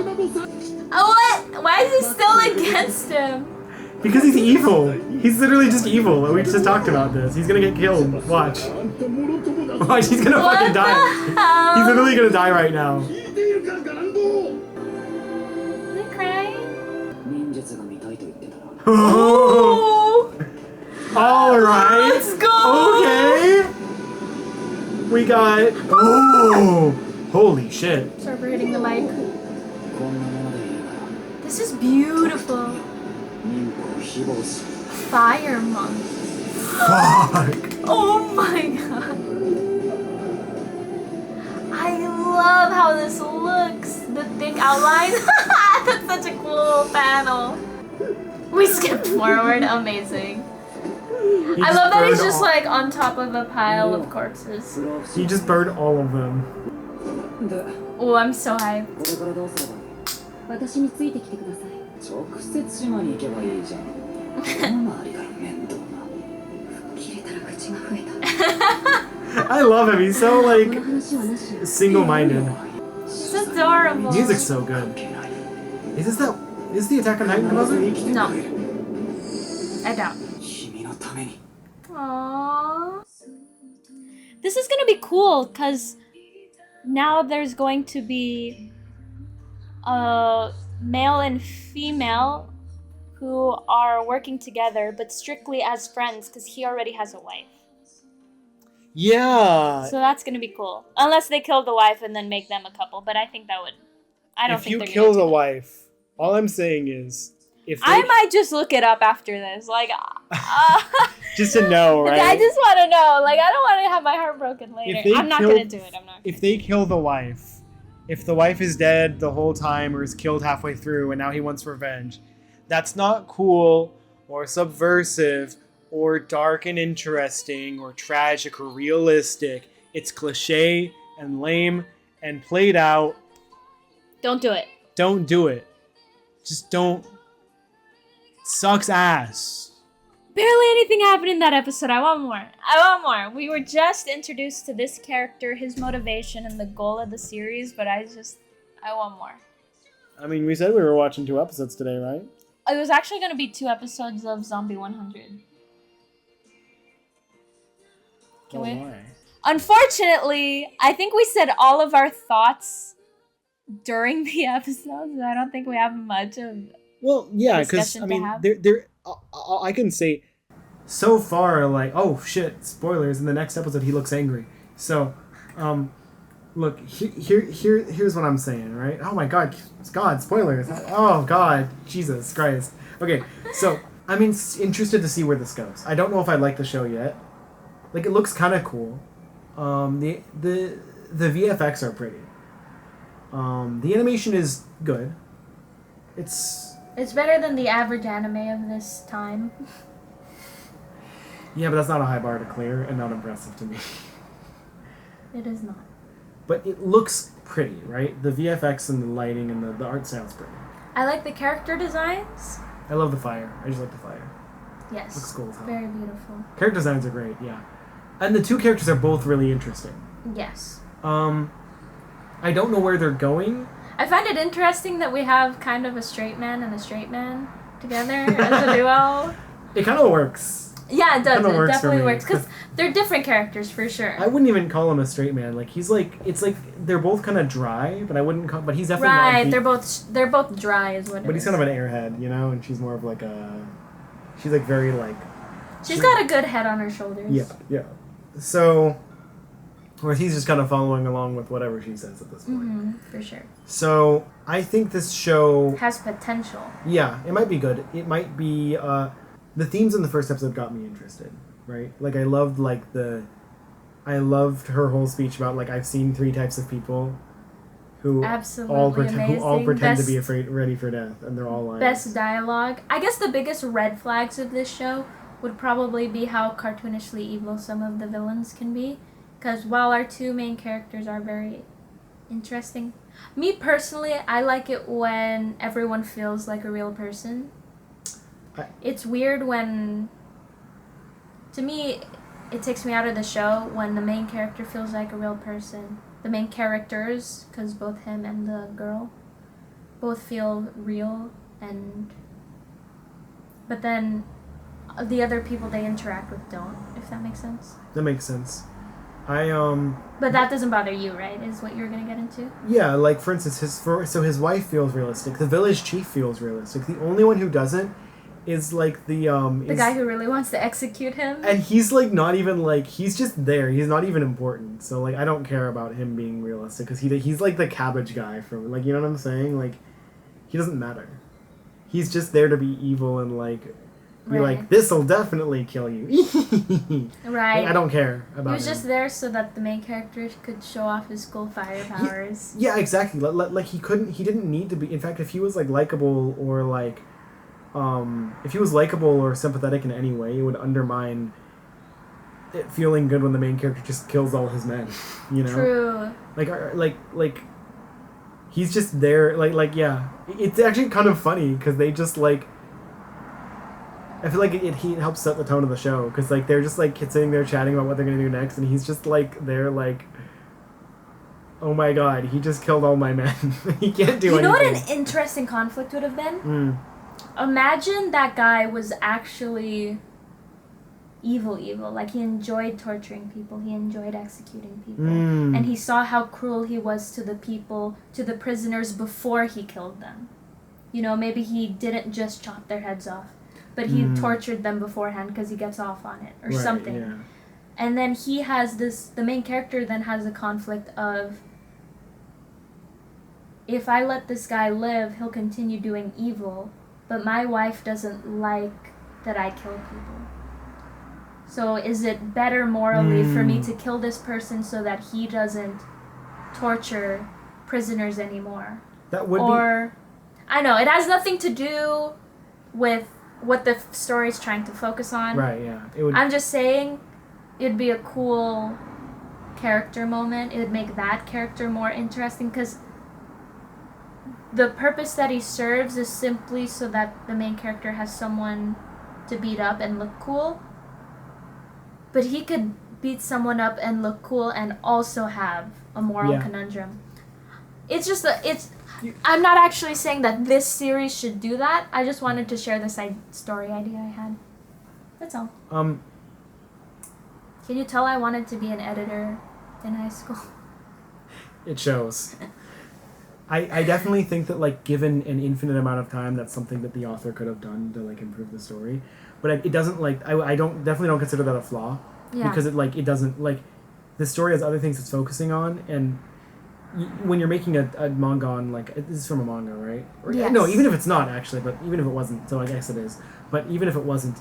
Oh, what? Why is he still against him? Because he's evil. He's literally just evil. We just talked about this. He's gonna get killed. Watch. Watch, he's gonna What fucking the die. hell? He's literally gonna die right now. Is he crying? 忍術が見たいと言ってたら Oh! Alright. Let's go! Okay. We got. Oh! Holy shit. Sorry for hitting the mic. こんなものでいいから This is beautiful. 民法を誹謗し Fire monk. Fuck. Oh my god. I love how this looks. The thick outline. That's such a cool panel. We skipped forward. Amazing. He I love that he's burned just all- like on top of a pile of corpses. 不老不 He 死 just burned all of them. で Oh, I'm so hyped. これからどうすればいい？私についてきてください。直接島に行けばいいじゃん。周りから面倒な。切れたら口が増えた。 I love him. He's so この like 話はなし。 single-minded. It's adorable. Music's so good. Is the Attack on Titan composer? No. I doubt. 君のために。 Aww. This is gonna be cool because now there's going to be a male and female who are working together but strictly as friends because he already has a wife. Yeah. So that's gonna be cool. Unless they kill the wife and then make them a couple, but I think that would. I don't If think you they're kill gonna the do that. wife, all I'm saying is, if they, I might just look it up after this. Like, just to know, right? I just want to know. Like, I don't want to have my heart broken later. If they I'm not kill- gonna do it. I'm not. If they kill the wife, if the wife is dead the whole time or is killed halfway through and now he wants revenge, that's not cool or subversive or dark and interesting or tragic or realistic. It's cliche and lame and played out. Don't do it. Don't do it. Just don't. Sucks ass. Barely anything happened in that episode. I want more. I want more. We were just introduced to this character, his motivation, and the goal of the series, but I want more. I mean, we said we were watching 2 episodes today, right? It was actually going to be 2 episodes of Zombie 100. Can Oh, we? why? Unfortunately, I think we said all of our thoughts during the episodes. I don't think we have much of. Well, yeah, because Discussion I to mean, have. I can say so far, like, oh shit, spoilers. In the next episode, he looks angry. So, look, here's what I'm saying, right? Oh my god, spoilers. Oh god, Jesus Christ. Okay, so I'm interested to see where this goes. I don't know if I like the show yet. Like, it looks kind of cool. The VFX are pretty. The animation is good. It's better than the average anime of this time. Yeah, but that's not a high bar to clear and not impressive to me. It is not. But it looks pretty, right? The VFX and the lighting and the art style's pretty. I like the character designs. I love the fire. I just like the fire. Yes. Looks cool as hell. Very beautiful. Character designs are great, yeah. And the 2 characters are both really interesting. Yes. I don't know where they're going. I find it interesting that we have kind of a straight man and a straight man together as a duo. It kind of works. Yeah, it does. Kinda It works for definitely me. works because they're different characters for sure. I wouldn't even call him a straight man. Like, he's like, it's like they're both kind of dry, but I wouldn't call, but he's definitely not Right, deep. they're both dry, is what. But he's kind of an airhead, you know, and she's more of like she's like very like. She's got a good head on her shoulders. Yeah. So, whereas he's just kind of following along with whatever she says at this point. Mm-hmm, for sure. So, I think this show, Has potential. yeah, it might be good. It might be, the themes in the first episode got me interested, right? Like, I loved her whole speech about, like, I've seen 3 types of people who Absolutely all amazing. pretend to Best- be ready for death, and they're all lying. Best dialogue. I guess the biggest red flags of this show would probably be how cartoonishly evil some of the villains can be. Because while our 2 main characters are very Interesting. Me personally, I like it when everyone feels like a real person. It's weird when, to me, it takes me out of the show when the main character feels like a real person. The main characters, because both him and the girl both feel real, but then the other people they interact with don't, if that makes sense. That makes sense. But that doesn't bother you, right? Is what you're gonna get into? Yeah, like for instance, his wife feels realistic. The village chief feels realistic. The only one who doesn't is like the guy who really wants to execute him. And he's like not even like he's just there. He's not even important. So like I don't care about him being realistic because he's like the cabbage guy from like you know what I'm saying? Like he doesn't matter. He's just there to be evil and like be like this'll definitely kill you. Right. Like, I don't care about. He was him. just there so that the main character could show off his cool fire powers. Yeah, exactly. Like he didn't need to be. In fact, if he was like likable or like. If he was likable or sympathetic in any way, it would undermine it feeling good when the main character just kills all his men. You know, True. Like, he's just there. Like, yeah, it's actually kind of funny because they just like. I feel like it helps set the tone of the show because like they're just like sitting there chatting about what they're gonna do next, and he's just like they're like. Oh my god, he just killed all my men. He can't do anything. You know what an interesting conflict would have been? Imagine that guy was actually evil. Like, he enjoyed torturing people. He enjoyed executing people. And he saw how cruel he was to the people, to the prisoners before he killed them. You know, maybe he didn't just chop their heads off, but he tortured them beforehand because he gets off on it or something. Yeah. And then he has the main character then has a conflict of, if I let this guy live, he'll continue doing evil. But my wife doesn't like that I kill people. So is it better morally for me to kill this person so that he doesn't torture prisoners anymore? That would or, I know, it has nothing to do with what the story's trying to focus on. Right, yeah. It would. I'm just saying it'd be a cool character moment. It would make that character more interesting because the purpose that he serves is simply so that the main character has someone to beat up and look cool. But he could beat someone up and look cool and also have a moral conundrum. It's just I'm not actually saying that this series should do that. I just wanted to share this story idea I had. That's all. Can you tell I wanted to be an editor in high school? It shows. I definitely think that, like, given an infinite amount of time, that's something that the author could have done to, like, improve the story. But it doesn't, like, I definitely don't consider that a flaw. Yeah. Because it doesn't, like, the story has other things it's focusing on, and when you're making a manga on, like, this is from a manga, right? Yes. No, even if it's not, actually, but even if it wasn't, so I guess it is. But even if it wasn't,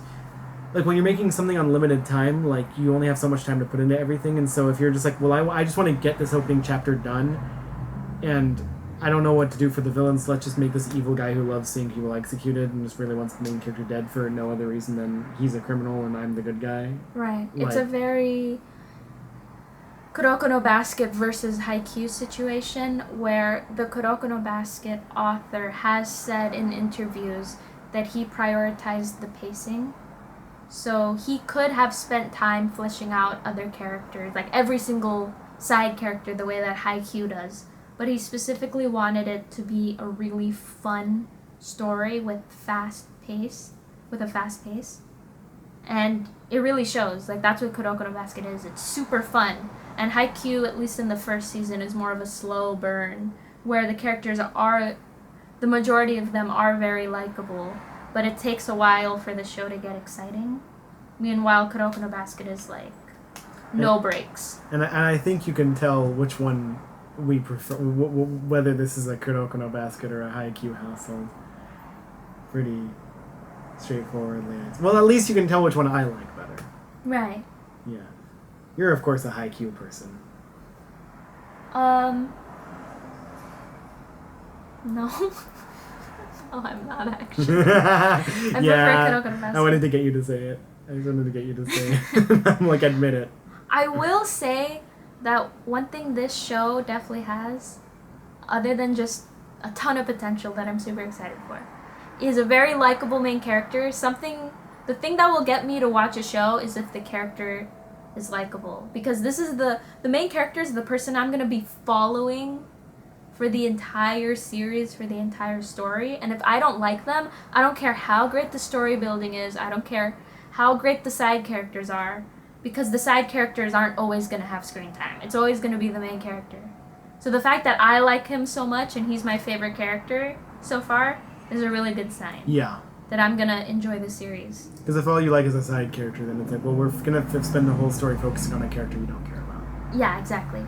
like, when you're making something on limited time, like, you only have so much time to put into everything, and so if you're just like, well, I just want to get this opening chapter done, and I don't know what to do for the villains. Let's just make this evil guy who loves seeing people executed and just really wants the main character dead for no other reason than he's a criminal and I'm the good guy. Right. It's a very Kuroko no Basket versus Haikyuu situation where the Kuroko no Basket author has said in interviews that he prioritized the pacing. So he could have spent time fleshing out other characters, like every single side character the way that Haikyuu does. But he specifically wanted it to be a really fun story with a fast pace. And it really shows. Like, that's what Kuroko no Basket is. It's super fun. And Haikyuu, at least in the first season, is more of a slow burn, where the characters the majority of them are very likable, but it takes a while for the show to get exciting. Meanwhile, Kuroko no Basket is like, no breaks. And I think you can tell which one we prefer, whether this is a Kuroko no Basket or a Haikyuu household. Pretty straightforwardly. Well, at least you can tell which one I like better. Right. Yeah. You're, of course, a Haikyuu person. No. No, I'm not actually. I prefer Kuroko no Basket. I wanted to get you to say it. I just wanted to get you to say it. I'm like, admit it. I will say that one thing this show definitely has, other than just a ton of potential that I'm super excited for, is a very likable main character. The thing that will get me to watch a show is if the character is likable, because this is the main character is the person I'm gonna be following for the entire series, for the entire story. And if I don't like them, I don't care how great the story building is, I don't care how great the side characters are, because the side characters aren't always gonna have screen time. It's always gonna be the main character. So the fact that I like him so much and he's my favorite character so far is a really good sign. Yeah. That I'm gonna enjoy the series. Because if all you like is a side character, then it's like, well, we're gonna spend the whole story focusing on a character we don't care about. Yeah, exactly.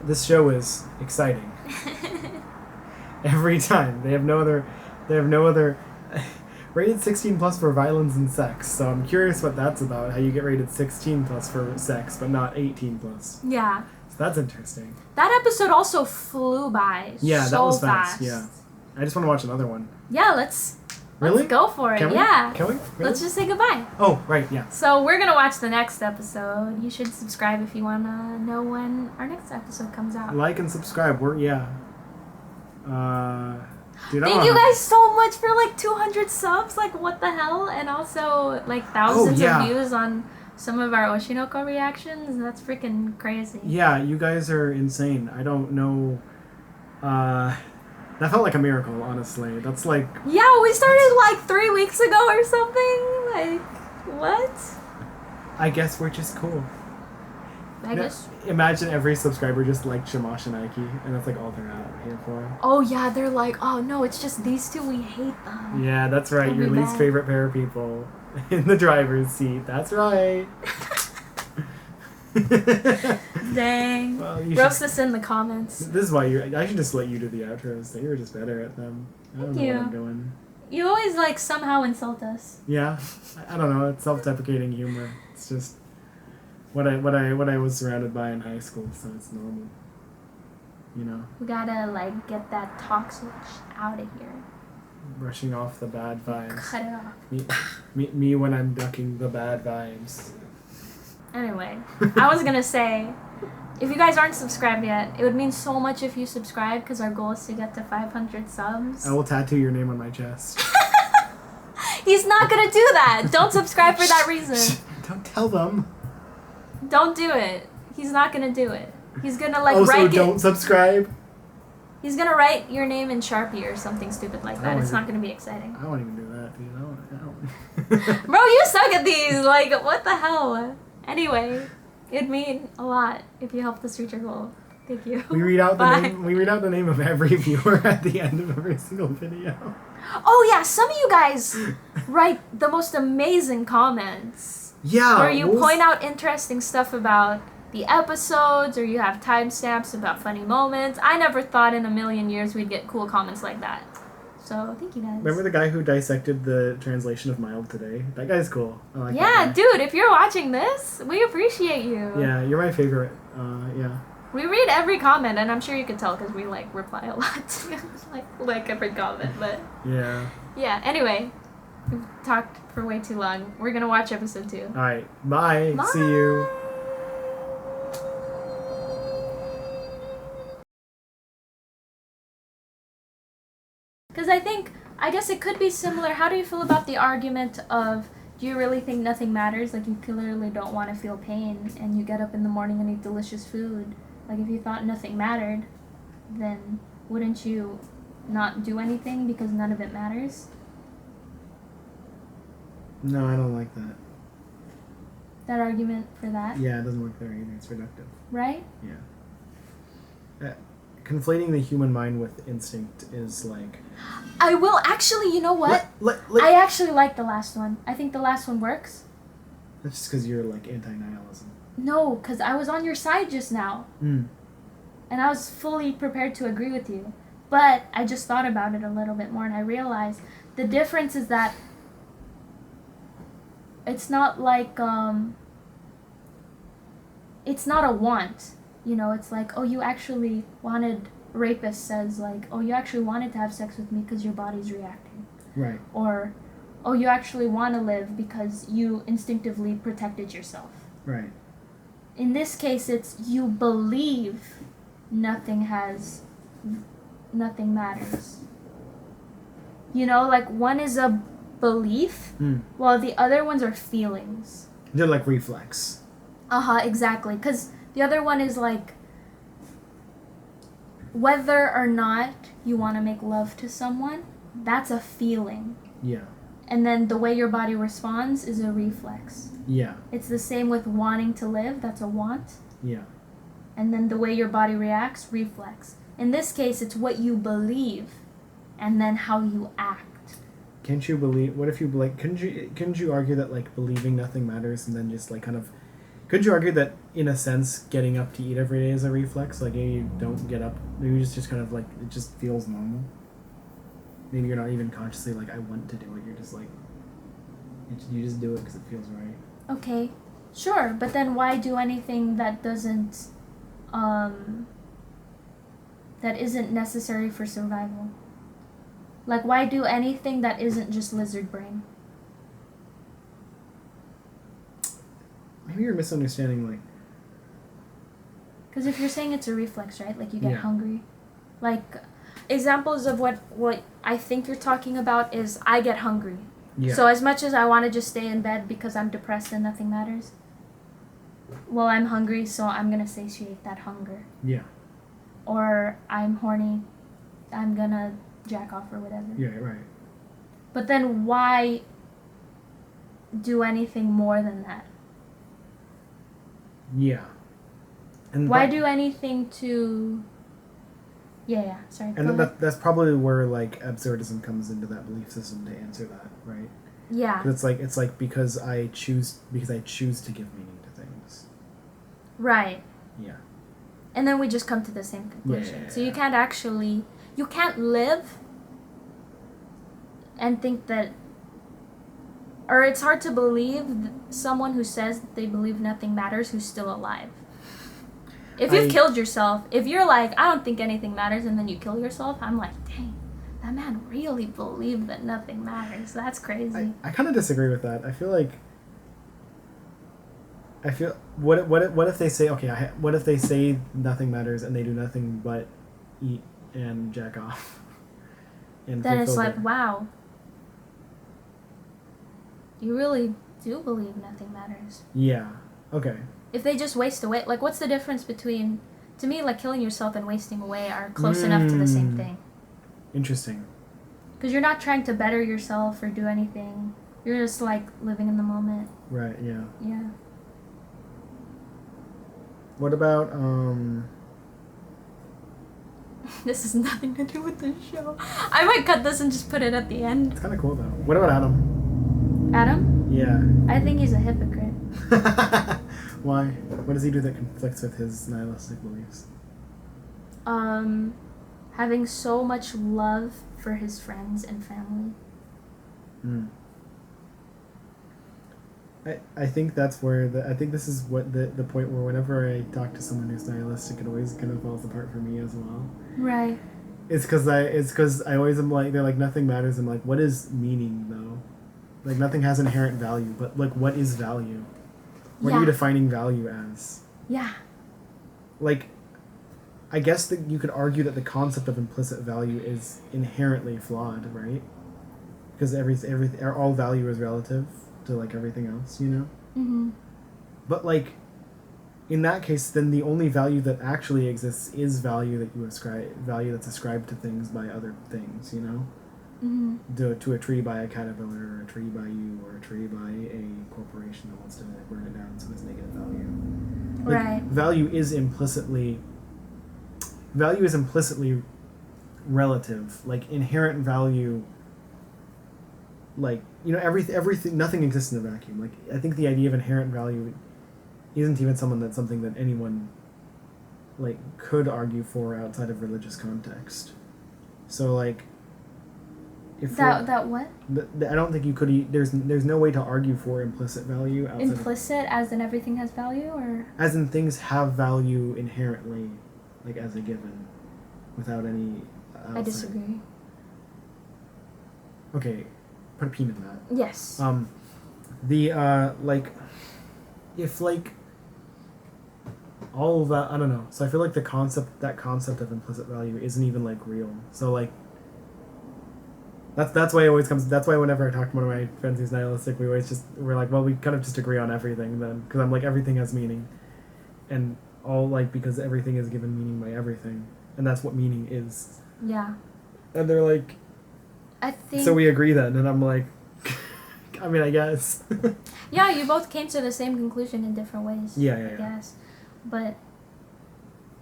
This show is exciting. Every time. They have no other rated 16 plus for violence and sex. So I'm curious what that's about. How you get rated 16 plus for sex, but not 18 plus. Yeah. So that's interesting. That episode also flew by. Yeah, so that was fast. Yeah. I just want to watch another one. Yeah, let's Really? go for it. Can we? Yeah. Can we? Really? Let's just say goodbye. Oh, right, yeah. So we're gonna watch the next episode. You should subscribe if you wanna know when our next episode comes out. Like and subscribe. Dude, Thank you guys so much for like 200 subs. Like, what the hell? And also like thousands of views on some of our Oshinoko reactions. That's freaking crazy. Yeah, you guys are insane. I don't know. That felt like a miracle, honestly. That's like... Yeah, we started like 3 weeks ago or something. Like, what? I guess we're just cool. I guess. Imagine every subscriber just like Shamash and Aiki, and that's like all they're out here for. Oh yeah, they're like, oh no, it's just these two, we hate them. Yeah, that's right. That'd Your be least bad. favorite pair of people in the driver's seat. That's right. Dang. Well, you Roast should, us in the comments. this is why I should just let you do the outros. You were just better at them. I don't know Thank what you. I'm doing. You always like somehow insult us. Yeah, I don't know. It's self-deprecating humor. It's just what I was surrounded by in high school, so it's normal. You know, We gotta like get that talk switch out of here. brushing off the bad vibes. Cut it off. Me when I'm ducking the bad vibes. Anyway, I was gonna say, if you guys aren't subscribed yet, it would mean so much if you subscribe, because our goal is to get to 500 subs. I will tattoo your name on my chest. He's not gonna do that. Don't subscribe for that reason. Don't tell them. Don't do it. He's not gonna do it. He's gonna like Also, write don't it. subscribe. He's gonna write your name in Sharpie or something stupid like that. Oh, It's yeah. not gonna be exciting. I won't even do that, dude. I don't. Bro, you suck at these. Like, what the hell? Anyway, it'd mean a lot if you helped us reach our goal. Thank you. We read out the Bye. name. We read out the name of every viewer at the end of every single video. Oh yeah, some of you guys write the most amazing comments. Yeah. Where you point out interesting stuff about the episodes, or you have timestamps about funny moments. I never thought in a million years we'd get cool comments like that. So, thank you guys. Remember the guy who dissected the translation of Mild today? That guy's cool. I like Yeah, that guy. dude, if you're watching this, we appreciate you. Yeah, you're my favorite. Yeah. We read every comment, and I'm sure you could tell because we, like, reply a lot. like every comment, but... Yeah. Yeah, anyway. We've talked for way too long. We're gonna watch episode 2. Alright. Bye. Bye. See you. Because I guess it could be similar. How do you feel about the argument of, do you really think nothing matters? Like, you clearly don't want to feel pain, and you get up in the morning and eat delicious food. Like, if you thought nothing mattered, then wouldn't you not do anything because none of it matters? No, I don't like that. That argument for that, Yeah, it doesn't work there either. It's reductive. right? Yeah. Conflating the human mind with instinct is like... I will actually, you know what? I actually like the last one. I think the last one works. That's just because you're like anti-nihilism. No, because I was on your side just now. Mm. And I was fully prepared to agree with you. But I just thought about it a little bit more, and I realized the difference is that it's not like, it's not a want. You know, it's like, oh, you actually wanted, rapist says like, oh, you actually wanted to have sex with me because your body's reacting. Right. Or, oh, you actually want to live because you instinctively protected yourself. Right. In this case, it's you believe nothing matters. You know, like one is a belief, while the other ones are feelings. They're like reflex. Exactly. Because the other one is like whether or not you want to make love to someone, that's a feeling. Yeah. And then the way your body responds is a reflex. Yeah. It's the same with wanting to live, that's a want. Yeah. And then the way your body reacts, reflex. In this case, it's what you believe and then how you act. Can't you believe? What if you like? Couldn't you argue that like believing nothing matters, and then just like kind of? Could you argue that in a sense, getting up to eat every day is a reflex? Like maybe you don't get up, maybe it's just kind of like it just feels normal. Maybe you're not even consciously like I want to do it. You're just like you just do it because it feels right. Okay, sure, but then why do anything that doesn't, that isn't necessary for survival? Like, why do anything that isn't just lizard brain? Maybe you're misunderstanding, like... Because if you're saying it's a reflex, right? Like, you get Yeah. hungry. Like, examples of what I think you're talking about is I get hungry. Yeah. So as much as I want to just stay in bed because I'm depressed and nothing matters, well, I'm hungry, so I'm going to satiate that hunger. Yeah. Or I'm horny, I'm going to jack off or whatever. Yeah, right. But then why do anything more than that? Yeah. And Why do anything to... Yeah, sorry. And go ahead. that's probably where like absurdism comes into that belief system to answer that, right? Yeah. It's like because I choose to give meaning to things. Right. Yeah. And then we just come to the same conclusion. Yeah. So you can't live and think that, or it's hard to believe someone who says that they believe nothing matters who's still alive. If you've killed yourself, if you're like, I don't think anything matters, and then you kill yourself, I'm like, dang, that man really believed that nothing matters. That's crazy. I kind of disagree with that. I feel what if they say what if they say nothing matters and they do nothing but eat and jack off? And then it's fulfill like, wow, you really do believe nothing matters. Yeah. Okay. If they just waste away, like, what's the difference between, to me, like, killing yourself and wasting away are close enough to the same thing. Interesting. Because you're not trying to better yourself or do anything. You're just, like, living in the moment. Right, yeah. Yeah. What about, This has nothing to do with the show. I might cut this and just put it at the end. It's kind of cool, though. What about Adam? Adam? Yeah. I think he's a hypocrite. Why? What does he do that conflicts with his nihilistic beliefs? Having so much love for his friends and family. I think that's where I think this is what the point where whenever I talk to someone who's nihilistic, it always kind of falls apart for me as well. Right. It's because I always am like, they're like, nothing matters. I'm like, what is meaning though? Like, nothing has inherent value, but like, what is value? What are you defining value as? Yeah. Like, I guess that you could argue that the concept of implicit value is inherently flawed, right? Because all value is relative to like everything else, you know? Mm-hmm. But like, in that case, then the only value that actually exists is value that's ascribed to things by other things, you know? Mm-hmm. To a tree by a caterpillar, or a tree by you, or a tree by a corporation that wants to burn it down, so it's negative value. Like, Right. Value is implicitly relative. Like, inherent value, like, you know, everything, nothing exists in a vacuum. Like, I think the idea of inherent value isn't even something that anyone, like, could argue for outside of religious context. So, like, That what? I don't think you could. There's no way to argue for implicit value outside Implicit, as in everything has value, or? as in things have value inherently, like as a given, without any. I disagree. Okay, put a pin in that. Yes. If like, all of that, I don't know. So I feel like that concept of implicit value isn't even like real. So like that's why it always comes. That's why whenever I talk to one of my friends who's nihilistic, we're like, well, we kind of just agree on everything then, because I'm like everything has meaning, and all like because everything is given meaning by everything, and that's what meaning is. Yeah. And they're like, I think. so we agree then, and I'm like, I mean, I guess. Yeah, you both came to the same conclusion in different ways. Yeah. I guess, but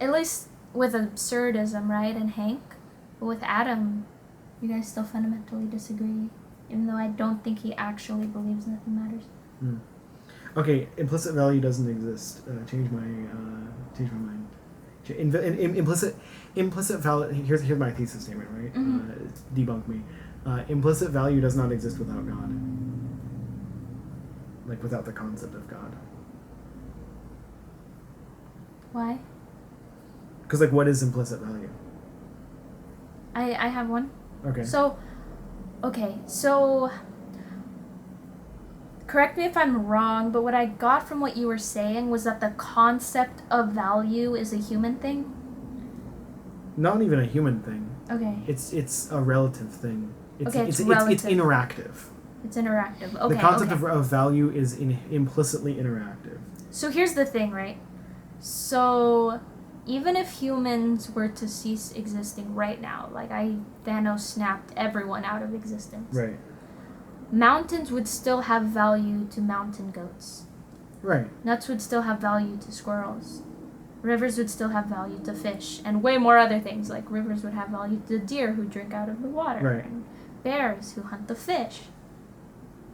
at least with absurdism, right, and Hank, but with Adam, you guys still fundamentally disagree, even though I don't think he actually believes nothing matters. Okay, implicit value doesn't exist. Change my mind. Implicit value. Here's my thesis statement, right? Debunk me. Implicit value does not exist without God. Like without the concept of God. Why? Because like, what is implicit value? I have one. Okay. So correct me if I'm wrong, but what I got from what you were saying was that the concept of value is a human thing? Not even a human thing. Okay. It's a relative thing. It's relative. It's interactive. It's interactive. Okay. The concept okay. of value is implicitly interactive. So here's the thing, right? So even if humans were to cease existing right now, like Thanos snapped everyone out of existence. Right. Mountains would still have value to mountain goats. Right. Nuts would still have value to squirrels. Rivers would still have value to fish. And way more other things, like rivers would have value to deer who drink out of the water. Right. And bears who hunt the fish.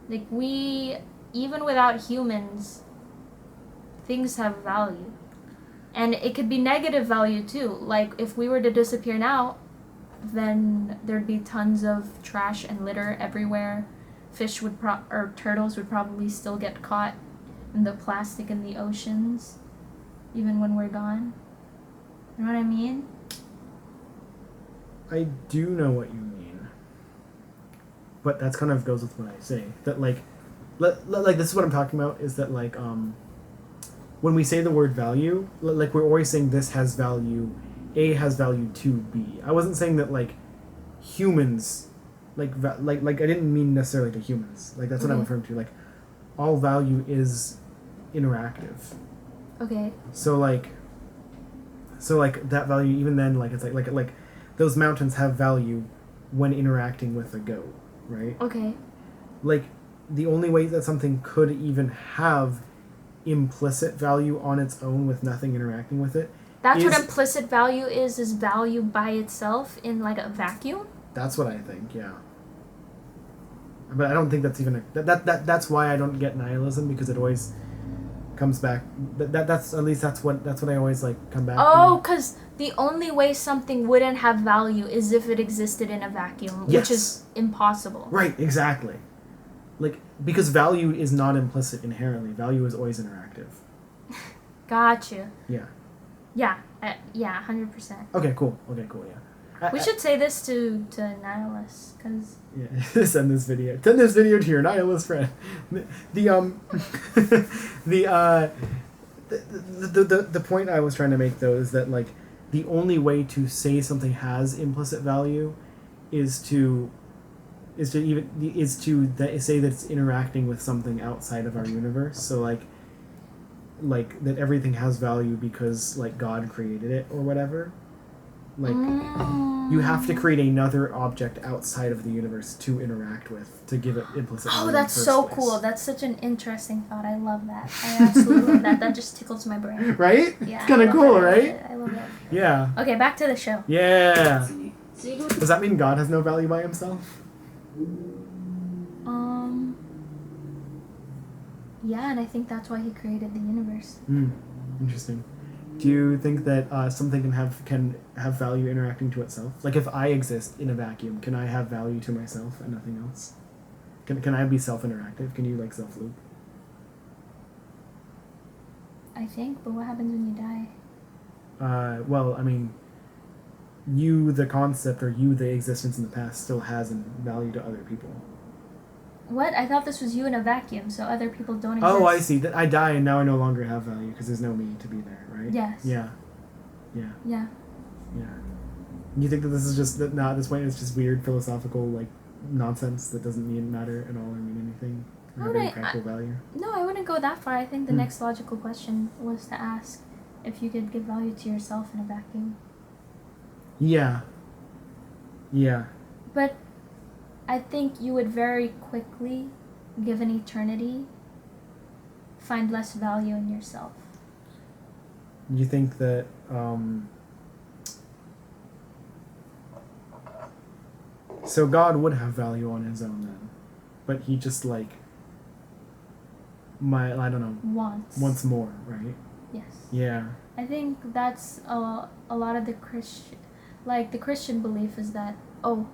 Like even without humans, things have value. And it could be negative value too. Like if we were to disappear now, then there'd be tons of trash and litter everywhere. Fish would or turtles would probably still get caught in the plastic in the oceans, even when we're gone. You know what I mean? I do know what you mean. But that's kind of goes with what I say. That like this is what I'm talking about, is that like when we say the word value, like we're always saying this has value, A has value to B. I wasn't saying that like humans, like I didn't mean necessarily to humans. Like that's what I'm referring to. Like all value is interactive. Okay. So like that value, even then, like it's like those mountains have value when interacting with a goat, right? Okay. Like the only way that something could even have implicit value on its own with nothing interacting with it. That's what implicit value is value by itself in like a vacuum? That's what I think, yeah. But I don't think that's even that's why I don't get nihilism, because it always comes back. That's at least that's what I always like come back to. Because the only way something wouldn't have value is if it existed in a vacuum, yes. Which is impossible. Right, exactly. Like, because value is not implicit inherently. Value is always interactive. Gotcha. Yeah. Yeah, 100%. Okay, cool, yeah. We should say this to nihilists, because... Yeah, send this video to your nihilist friend. The point I was trying to make, though, is that, like, the only way to say something has implicit value is to say that it's interacting with something outside of our universe. So like that everything has value because like God created it or whatever. Like you have to create another object outside of the universe to interact with to give it implicit value. Oh, that's so cool. That's such an interesting thought. I love that. I absolutely love that. That just tickles my brain. Right? Yeah. It's kind of cool, right? I love that. Yeah. Okay, back to the show. Yeah. Does that mean God has no value by himself? Yeah, and I think that's why he created the universe. Interesting. Do you think that something can have value interacting to itself? Like if I exist in a vacuum, can I have value to myself and nothing else? Can I be self-interactive? Can you like self-loop? I think, but what happens when you die? Well, I mean, you, the concept, or you, the existence in the past, still has value to other people. What? I thought this was you in a vacuum, so other people don't exist. Oh, I see. That I die and now I no longer have value because there's no me to be there, right? Yes. Yeah. Yeah. Yeah. Yeah. You think that this is just that? Not this point. It's just weird philosophical like nonsense that doesn't matter at all or mean anything or have any practical value. No, I wouldn't go that far. I think the next logical question was to ask if you could give value to yourself in a vacuum. Yeah. Yeah. But I think you would very quickly, given eternity, find less value in yourself. You think that so God would have value on his own then, but he just like I don't know, wants more, right? Yes. Yeah. I think that's a lot of the Christian belief is that oh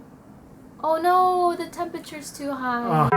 no, the temperature's too high.